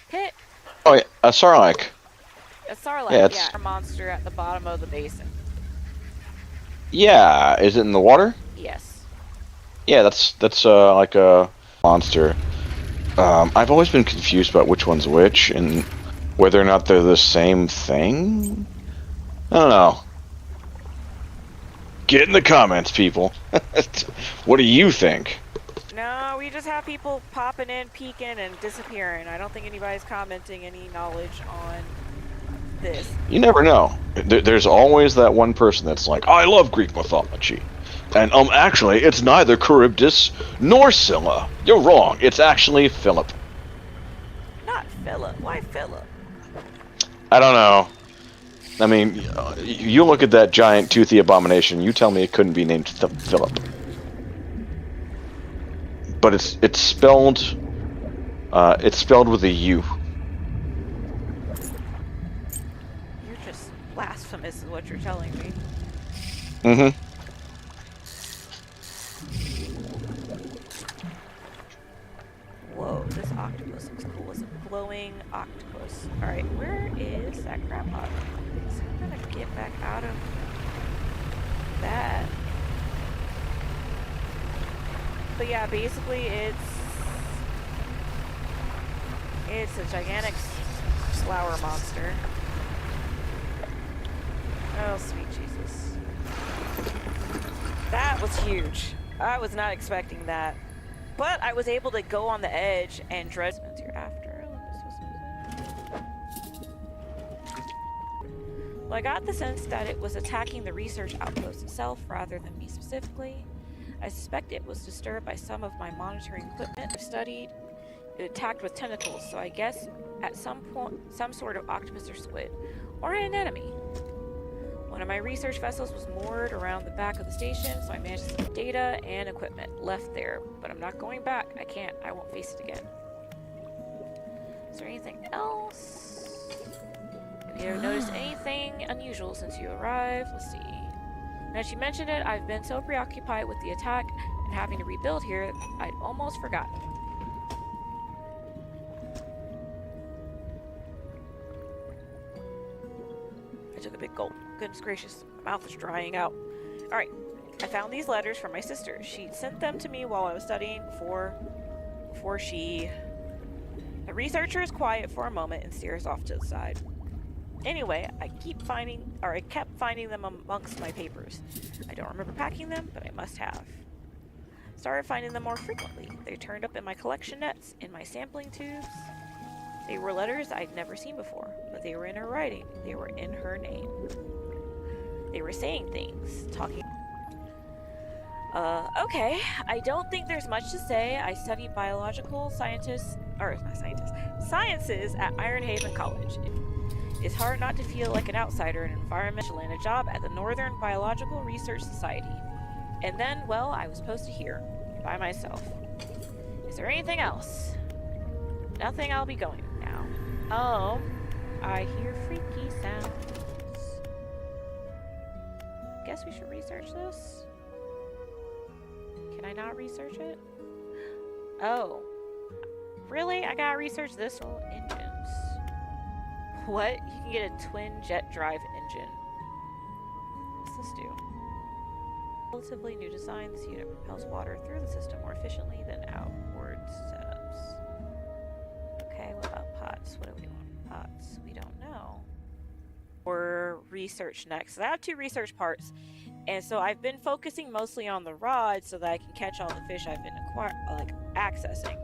Pit. Oh, yeah, a Sarlacc. A Sarlacc, Yeah, a monster at the bottom of the basin. Yeah, is it in the water? Yes. Yeah, that's like a monster. I've always been confused about which one's which and whether or not they're the same thing. I don't know. Get in the comments, people. What do you think? No, we just have people popping in, peeking, and disappearing. I don't think anybody's commenting any knowledge on this. You never know. There's always that one person that's like, I love Greek mythology. And, actually, it's neither Charybdis nor Scylla. You're wrong. It's actually Philip. Not Philip. Why Philip? I don't know. I mean, you look at that giant toothy abomination, you tell me it couldn't be named Philip. But it's spelled with a U. You're just blasphemous is what you're telling me. Mm-hmm. Whoa, this octopus looks cool. It's a glowing octopus. Alright, where is that crab pot? So I'm gonna get back out of that. But yeah, basically it's a gigantic flower monster. Oh, sweet Jesus. That was huge. I was not expecting that. But I was able to go on the edge and dredge you're after. Well, I got the sense that it was attacking the research outpost itself rather than me specifically. I suspect it was disturbed by some of my monitoring equipment I've studied. It attacked with tentacles, so I guess at some point, some sort of octopus or squid, or an enemy. One of my research vessels was moored around the back of the station, so I managed to get data and equipment left there, but I'm not going back. I can't. I won't face it again. Is there anything else? Have you noticed anything unusual since you arrived? Let's see. Now that you mentioned it, I've been so preoccupied with the attack and having to rebuild here, I'd almost forgotten. I took a big gulp. Goodness gracious, my mouth is drying out. Alright, I found these letters from my sister. She sent them to me while I was studying before she... The researcher is quiet for a moment and stares off to the side. Anyway, I kept finding them amongst my papers. I don't remember packing them, but I must have. Started finding them more frequently. They turned up in my collection nets, in my sampling tubes. They were letters I'd never seen before, but they were in her writing. They were in her name. They were saying things, talking. Okay, I don't think there's much to say. I studied biological scientists or not scientist, sciences at Iron Haven College. It's hard not to feel like an outsider in environmental and a job at the Northern Biological Research Society. And then, well, I was posted here, by myself. Is there anything else? Nothing, I'll be going now. I hear freaky sounds. Guess we should research this? Can I not research it? Oh. Really? I gotta research this whole engines. What? You can get a twin jet drive engine. What's this do? Relatively new design, this unit propels water through the system more efficiently than outboard setups. Okay, what about pots? What do we want? Pots? We don't know. Or research next. So I have 2 research parts. And so I've been focusing mostly on the rod so that I can catch all the fish I've been accessing.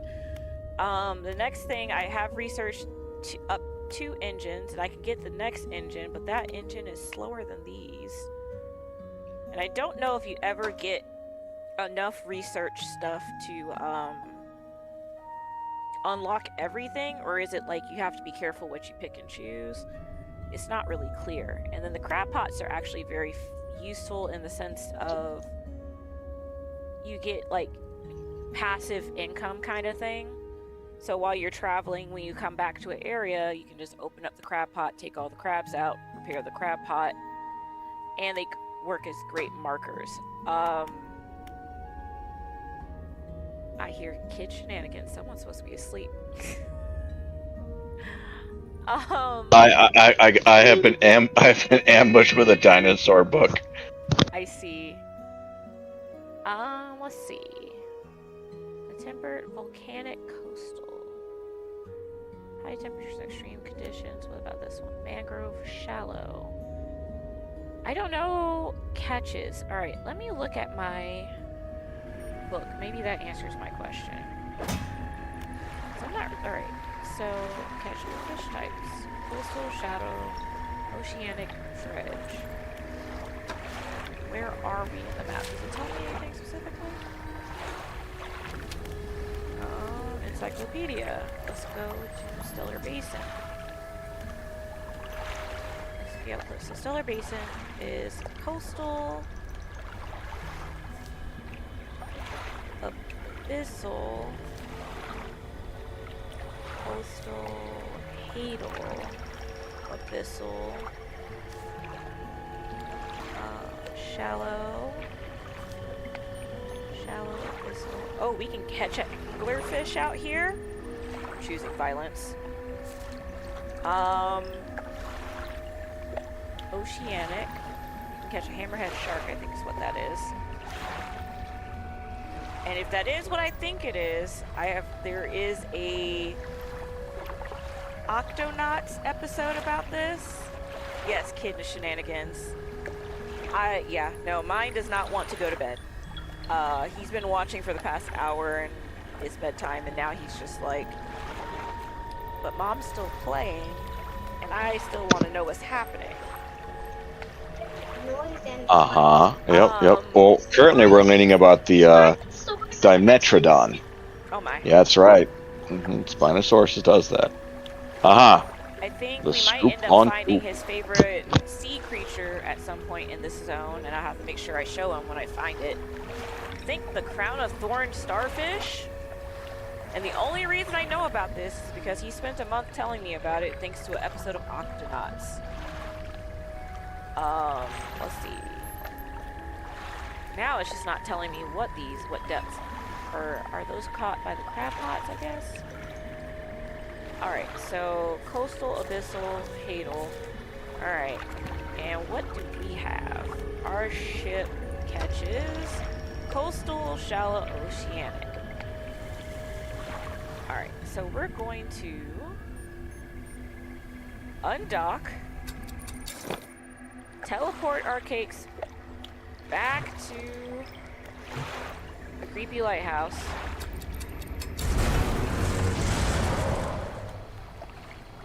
The next thing, I have researched up 2 engines, and I can get the next engine, but that engine is slower than these. And I don't know if you ever get enough research stuff to unlock everything, or is it like you have to be careful what you pick and choose? It's not really clear. And then the crab pots are actually very useful in the sense of you get like passive income kind of thing. So while you're traveling, when you come back to an area, you can just open up the crab pot, take all the crabs out, prepare the crab pot, and they work as great markers. I hear kid shenanigans. Someone's supposed to be asleep. I have been ambushed with a dinosaur book. I see. Let's see. The temperate volcanic coastal. High temperatures, extreme conditions. What about this one? Mangrove shallow. I don't know catches. Alright, let me look at my book. Maybe that answers my question. I'm not... Alright, so catchable fish types. Coastal, shadow, oceanic, dredge. Where are we in the map? Does it tell me anything specifically? Encyclopedia. Let's go to Stellar Basin. Let's see how close. So Stellar Basin is coastal, abyssal, coastal, hadal, abyssal, shallow, abyssal. Oh, we can catch anglerfish out here. I'm choosing violence. Oceanic. You can catch a hammerhead shark, I think is what that is. And if that is what I think it is, there is a Octonauts episode about this. Yes, kid and shenanigans. Yeah, no, mine does not want to go to bed. He's been watching for the past hour and it's bedtime, and now he's just like, but mom's still playing and I still want to know what's happening. Yep. Well, currently we're learning about the Dimetrodon. Oh my. Yeah, that's right. Spinosaurus does that. I think we might end up finding his favorite sea creature at some point in this zone, and I'll have to make sure I show him when I find it. I think the crown of thorn starfish. And the only reason I know about this is because he spent a month telling me about it thanks to an episode of Octonauts. Let's see. Now it's just not telling me what depths. Or are those caught by the crab pots, I guess? Alright, so coastal, abyssal, hadal. Alright, and what do we have? Our ship catches coastal, shallow, oceanic. Alright, so we're going to undock, teleport our cakes back to the creepy lighthouse.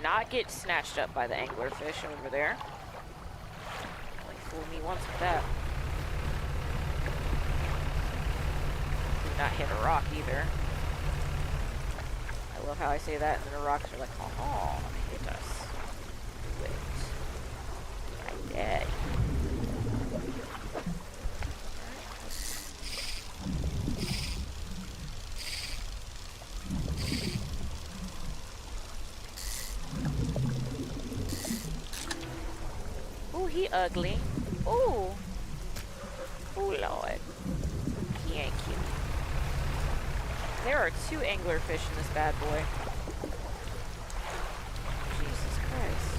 Not get snatched up by the anglerfish over there. Only fooled me once with that. Do not hit a rock either. I love how I say that, and then the rocks are like, oh, hit us. Wait. I did. Ooh, he ugly. Ooh. Ooh, Lord. He ain't cute. There are 2 anglerfish in this bad boy. Jesus Christ.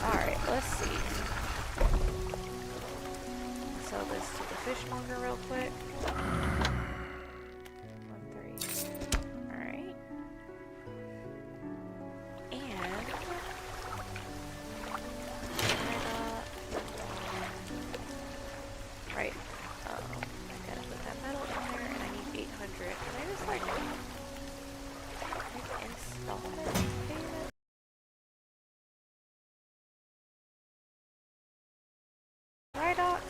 Alright, let's see. Sell this to the fishmonger real quick. 132. Alright. And right. I gotta put that metal in there, and I need 800. Can I just like install it? Right, Doc?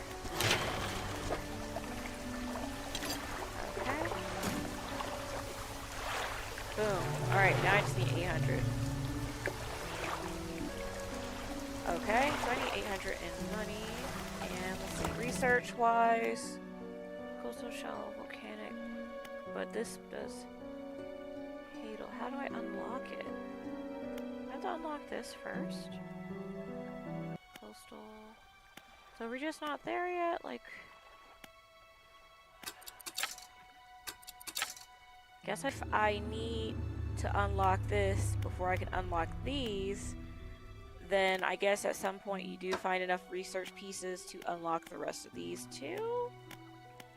Okay. Boom. Alright, now I just need 800. Okay, so I need 800 in money. And let's see, research-wise, coastal shallow volcanic, but this does Hadal. How do I unlock it? I have to unlock this first. Coastal. So we're just not there yet, like. Guess if I need to unlock this before I can unlock these, then I guess at some point you do find enough research pieces to unlock the rest of these too?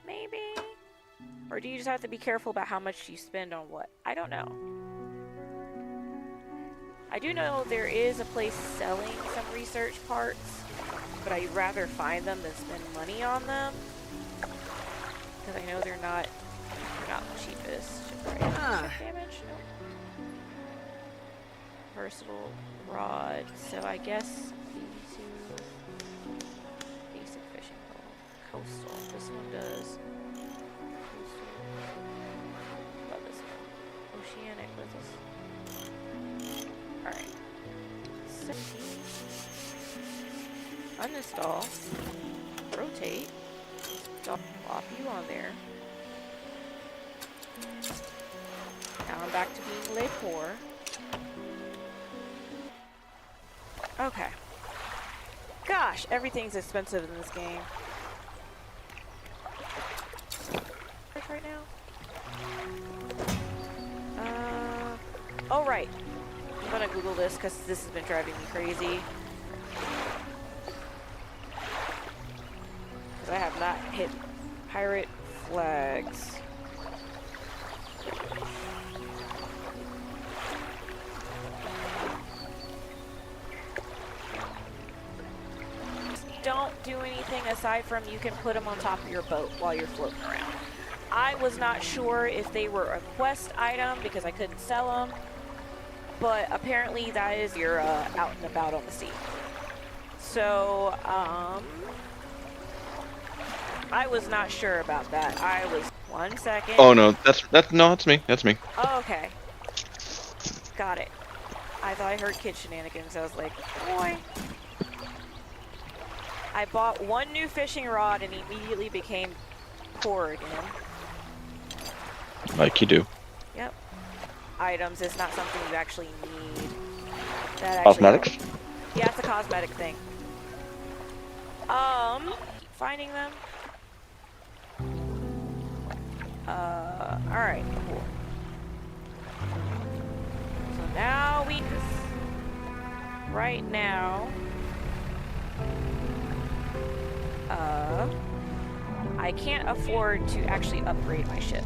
Maybe? Or do you just have to be careful about how much you spend on what? I don't know. I do know there is a place selling some research parts, but I'd rather find them than spend money on them. Because I know they're not the cheapest. Right? Damage? No. Versatile rod. So I guess B2 basic fishing pole. Coastal. This one does. Coastal. Love this one. Oceanic with this. Alright. 17. Uninstall. Rotate. Plop you on there. Now I'm back to being Le Poor. Okay. Gosh, everything's expensive in this game. Right now? Oh right. I'm gonna Google this because this has been driving me crazy. Because I have not hit pirate flags. Don't do anything aside from you can put them on top of your boat while you're floating around. I was not sure if they were a quest item because I couldn't sell them, but apparently that is your out and about on the sea. So, I was not sure about that. I was 1 second. Oh no, that's me. That's me. Oh, okay. Got it. I thought I heard kid shenanigans. I was like, boy. I bought 1 new fishing rod and immediately became poor again. Like you do. Yep. Items is not something you actually need. That Cosmetics? Yeah, it's a cosmetic thing. Finding them. Alright, cool. So now we right now I can't afford to actually upgrade my ship.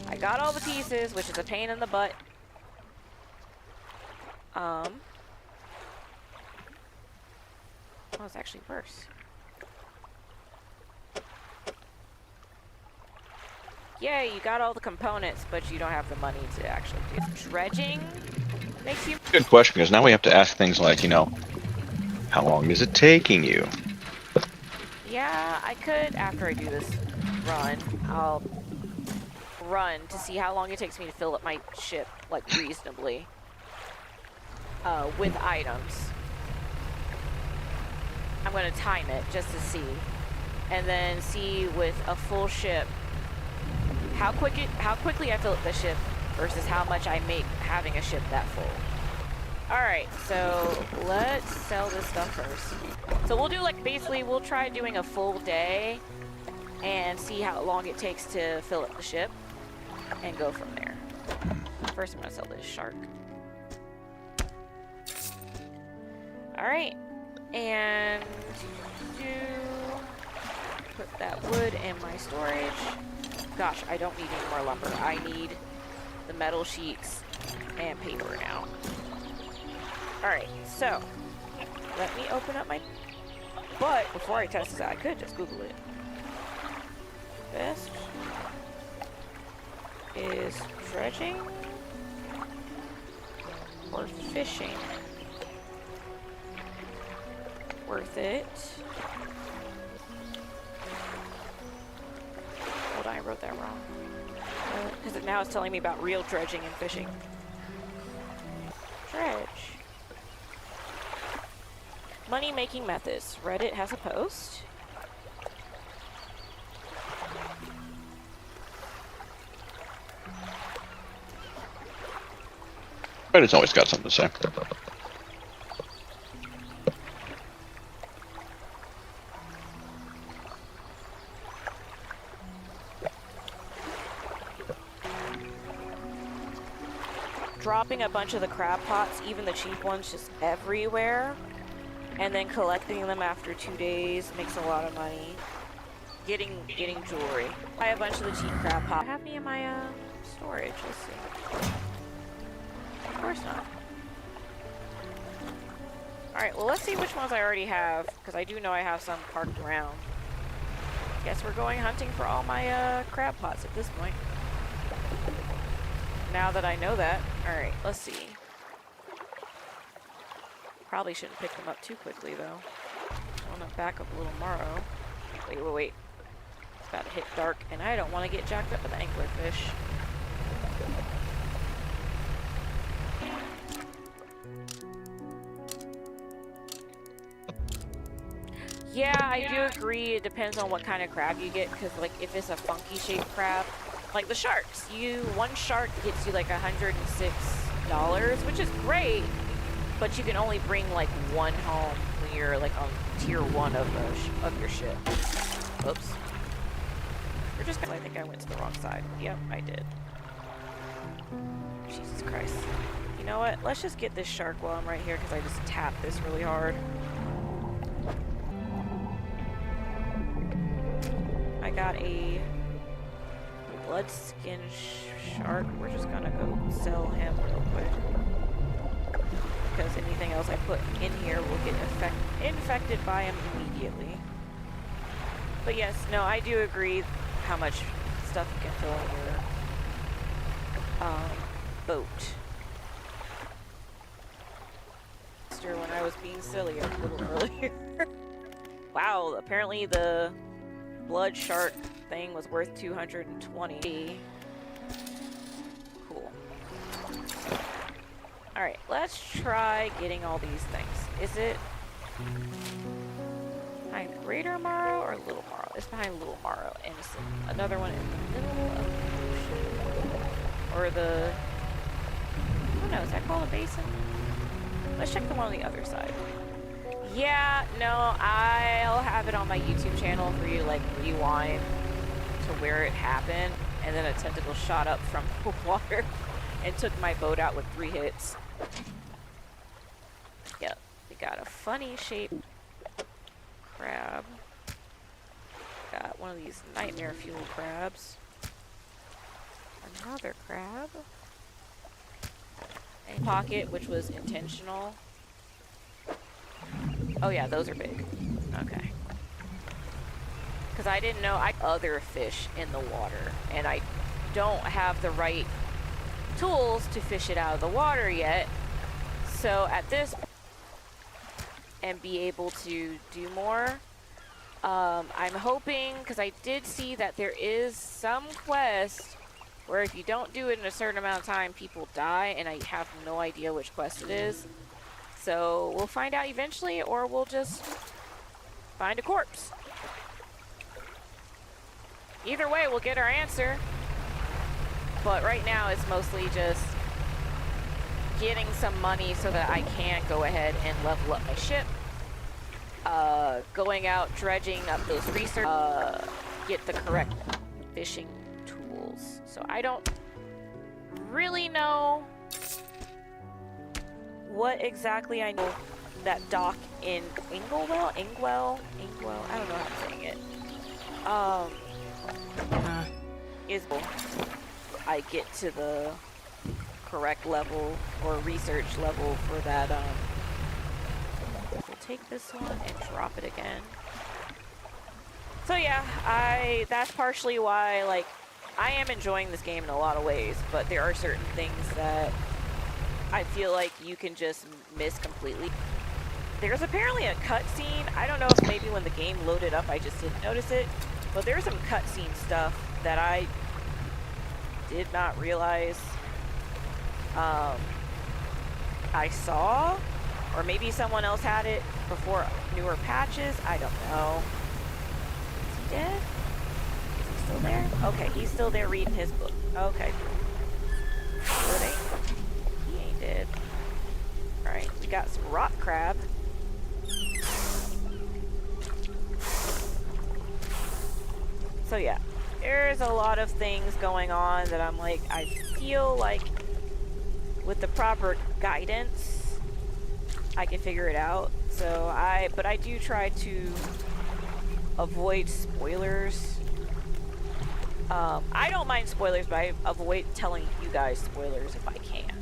I got all the pieces, which is a pain in the butt. Oh, it's actually worse. Yay, you got all the components, but you don't have the money to actually do it. Dredging makes you... Good question, because now we have to ask things like, you know, how long is it taking you? Yeah, I could, after I do this run, I'll run to see how long it takes me to fill up my ship, like, reasonably. With items. I'm gonna time it just to see. And then see with a full ship how quickly I fill up the ship versus how much I make having a ship that full. Alright, so let's sell this stuff first. So we'll do like basically we'll try doing a full day and see how long it takes to fill up the ship and go from there. First I'm gonna sell this shark. Alright, and put that wood in my storage. Gosh, I don't need any more lumber. I need the metal sheets and paper now. Alright, so let me open up my... But before I test this out, I could just Google it. Best is dredging or fishing worth it? Hold on, I wrote that wrong. Because now it's telling me about real dredging and fishing. Dredge. Money-making methods. Reddit has a post. Reddit's always got something to say. Dropping a bunch of the crab pots, even the cheap ones, just everywhere, and then collecting them after 2 days makes a lot of money. Getting jewelry. Buy a bunch of the cheap crab pots. I have any in my storage. Let's see. Of course not. All right. Well, let's see which ones I already have, because I do know I have some parked around. Guess we're going hunting for all my crab pots at this point. Now that I know that. Alright, let's see. Probably shouldn't pick them up too quickly, though. I want to back up a little Morrow. Wait. It's about to hit dark, and I don't want to get jacked up with the anglerfish. Yeah, I do agree. It depends on what kind of crab you get, because, like, if it's a funky shaped crab, like the sharks, one shark gets you like $106, which is great, but you can only bring like one home when you're like on tier 1 of your ship. Oops. We're just I think I went to the wrong side. Yep, I did. Jesus Christ. You know what? Let's just get this shark while I'm right here because I just tapped this really hard. I got a bloodskin shark. We're just gonna go sell him real quick because anything else I put in here will get infected by him immediately. But yes, no, I do agree how much stuff you can fill in your boat. When I was being silly a little earlier. Wow, apparently the blood shark thing was worth 220. Cool. Alright, let's try getting all these things. Is it behind Greater Morrow or Little Morrow? It's behind Little Morrow. And it's another one in the middle of the ocean. Or the... I don't know, is that called a basin? Let's check the one on the other side. Yeah, no, I'll have it on my YouTube channel for you to like rewind to where it happened, and then a tentacle shot up from the water and took my boat out with 3 hits. Yep, we got a funny shaped crab. Got one of these nightmare fuel crabs. Another crab. A pocket, which was intentional. Oh yeah, those are big. Okay. Because I didn't know I had other fish in the water, and I don't have the right tools to fish it out of the water yet. So at this and be able to do more, I'm hoping, because I did see that there is some quest where if you don't do it in a certain amount of time, people die, and I have no idea which quest it is. So we'll find out eventually, or we'll just find a corpse. Either way, we'll get our answer. But right now, it's mostly just getting some money so that I can go ahead and level up my ship. Going out, dredging up those research, get the correct fishing tools. So I don't really know what exactly I know that dock in Ingwell, I don't know how I'm saying it. Is I get to the correct level or research level for that, we'll take this one and drop it again. So yeah, that's partially why, like, I am enjoying this game in a lot of ways, but there are certain things that I feel like you can just miss completely. There's apparently a cutscene. I don't know if maybe when the game loaded up I just didn't notice it, but there's some cutscene stuff that I did not realize I saw, or maybe someone else had it before newer patches. I don't know. Is he dead? Is he still there? Okay, he's still there reading his book. Okay. He ain't dead. Alright, we got some rock crab. So yeah, there's a lot of things going on that I'm like, I feel like with the proper guidance, I can figure it out. So but I do try to avoid spoilers. I don't mind spoilers, but I avoid telling you guys spoilers if I can.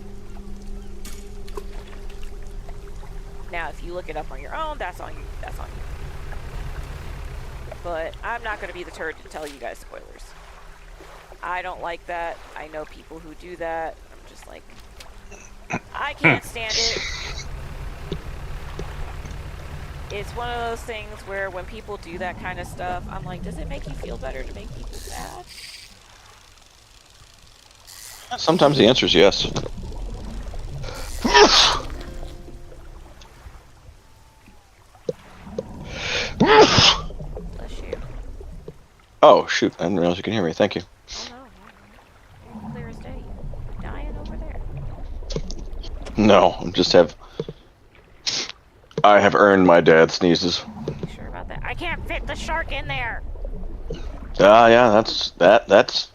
Now, if you look it up on your own, that's on you. That's on you. But I'm not going to be the turd to tell you guys spoilers. I don't like that. I know people who do that. I'm just like, I can't stand it. It's one of those things where when people do that kind of stuff, I'm like, does it make you feel better to make people sad? Sometimes the answer is yes. Bless you. Oh, shoot. I didn't realize you can hear me. Thank you. Oh no. You're clear as day. You're dying over there. No, I have earned my dad sneezes. You sure about that? I can't fit the shark in there! Yeah, that's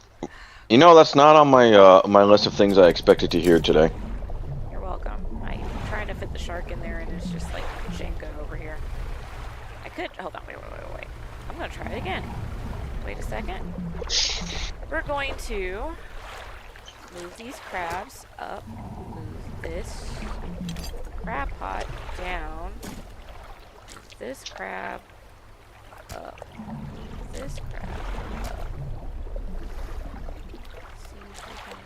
you know, that's not on my my list of things I expected to hear today. You're welcome. I'm trying to fit the shark in there and it's just like Jenga over here. I could, hold on, wait. I'm gonna try it again. Wait a second. We're going to move these crabs up, move this crab pot down, move this crab up, move this crab up. See if we can...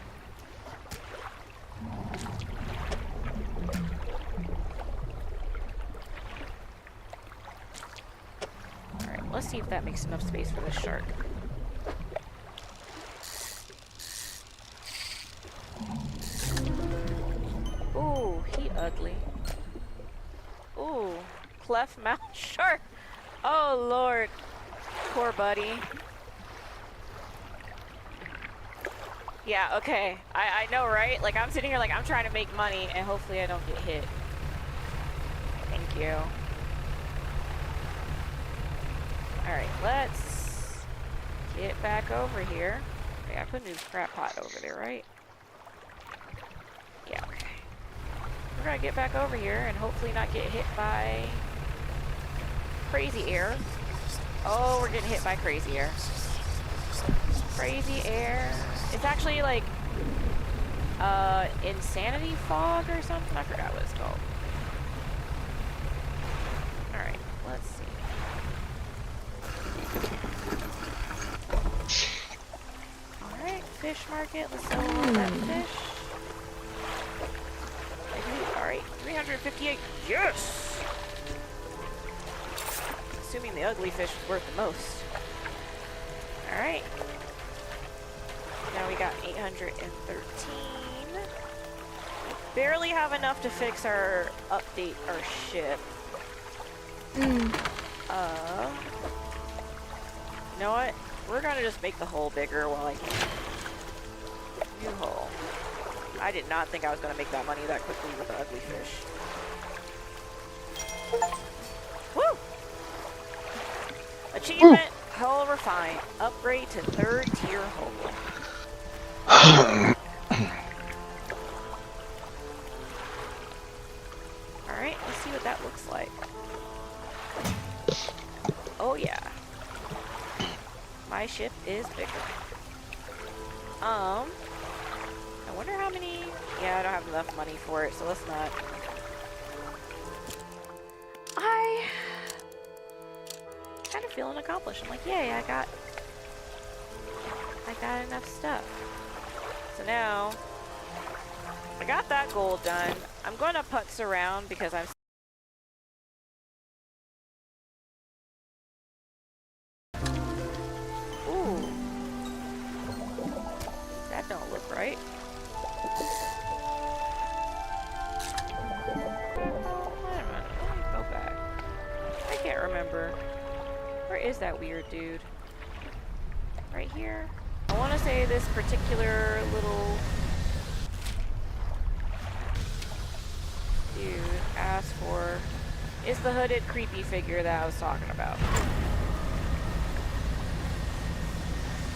Alright, let's see if that makes enough space for the shark. Ooh, he ugly. Ooh, cleft mouth shark. Oh lord, poor buddy. Yeah, okay. I know, right? Like, I'm sitting here like I'm trying to make money and hopefully I don't get hit. Thank you. Alright, let's get back over here. Okay, I put a new crab pot over there, right? Yeah, okay. We're gonna get back over here and hopefully not get hit by crazy air. Oh, we're getting hit by crazy air. Crazy air. It's actually like insanity fog or something. I forgot what it's called. Alright, let's see. Alright, fish market. Let's sell all that fish. Alright, 358. Yes! assuming the ugly fish was worth the most. Alright. Now we got 813. Barely have enough to fix our ship. You know what? We're gonna just make the hole bigger while I can. New hole. I did not think I was gonna make that money that quickly with the ugly fish. Woo! Achievement, hull refined. Upgrade to 3rd tier hull. Alright, let's see what that looks like. Oh yeah. My ship is bigger. I wonder how many... Yeah, I don't have enough money for it, so let's not. I kind of feeling accomplished. I'm like, yay, I got enough stuff. So now, I got that goal done. I'm going to putz around because I'm... Ooh. That don't look right. Wait a minute, let me go back. I can't remember. Where is that weird dude? Right here? I want to say this particular little dude asked for is the hooded creepy figure that I was talking about.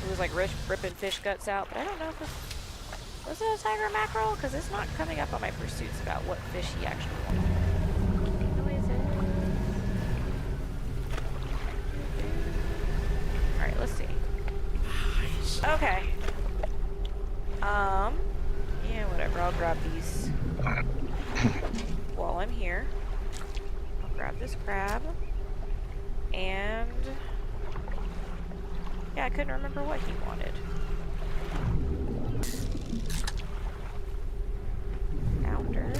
He was like ripping fish guts out, but I don't know if was it a tiger mackerel? Because it's not coming up on my pursuits about what fish he actually wanted. Who is it? Alright, let's see. Okay. Yeah, whatever. I'll grab these while I'm here. I'll grab this crab. And... yeah, I couldn't remember what he wanted. Founder.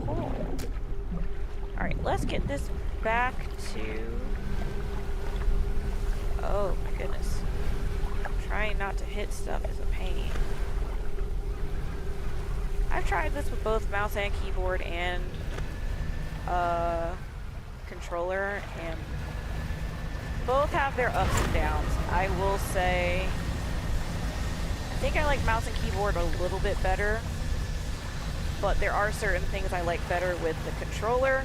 Oh. Alright, let's get this back to... oh my goodness. Trying not to hit stuff is a pain. I've tried this with both mouse and keyboard and controller, and both have their ups and downs. I will say I think I like mouse and keyboard a little bit better, but there are certain things I like better with the controller.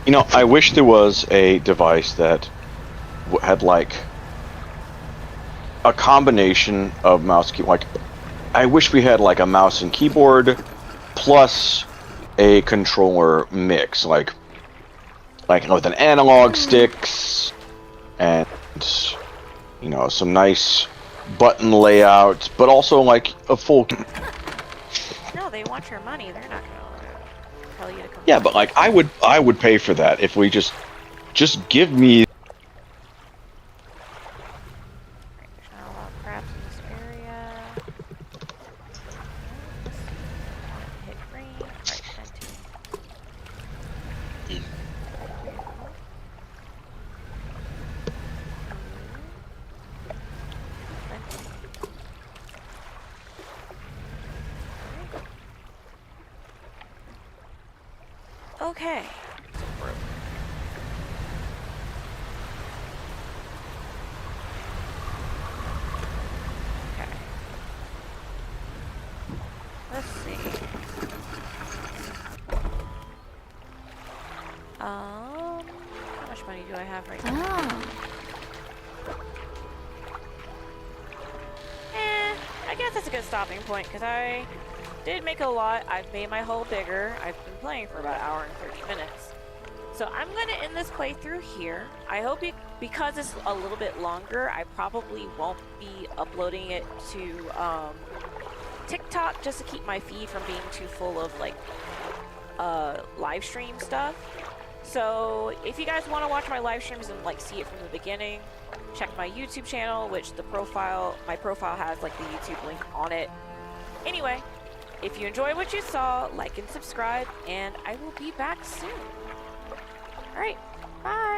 You know, I wish there was a device that had like a combination of mouse key. Like, I wish we had like a mouse and keyboard plus a controller mix, like with an analog sticks and you know some nice button layouts, but also like a full. No, they want your money. They're not gonna tell you to come. Yeah, but like I would pay for that if we just give me. There's not a lot of crabs in this area. Hit green. Right, plenty. Okay. Okay. Let's see. How much money do I have right now? I guess that's a good stopping point, because I did make a lot. I've made my hole bigger. I've been playing for about an hour and 30 minutes. So I'm going to end this playthrough here. I hope you, because it's a little bit longer, I probably won't be uploading it to TikTok just to keep my feed from being too full of like live stream stuff. So if you guys want to watch my live streams and like see it from the beginning, check my YouTube channel, which my profile has like the YouTube link on it. Anyway, If you enjoy what you saw, like and subscribe, and I will be back soon. All right, bye.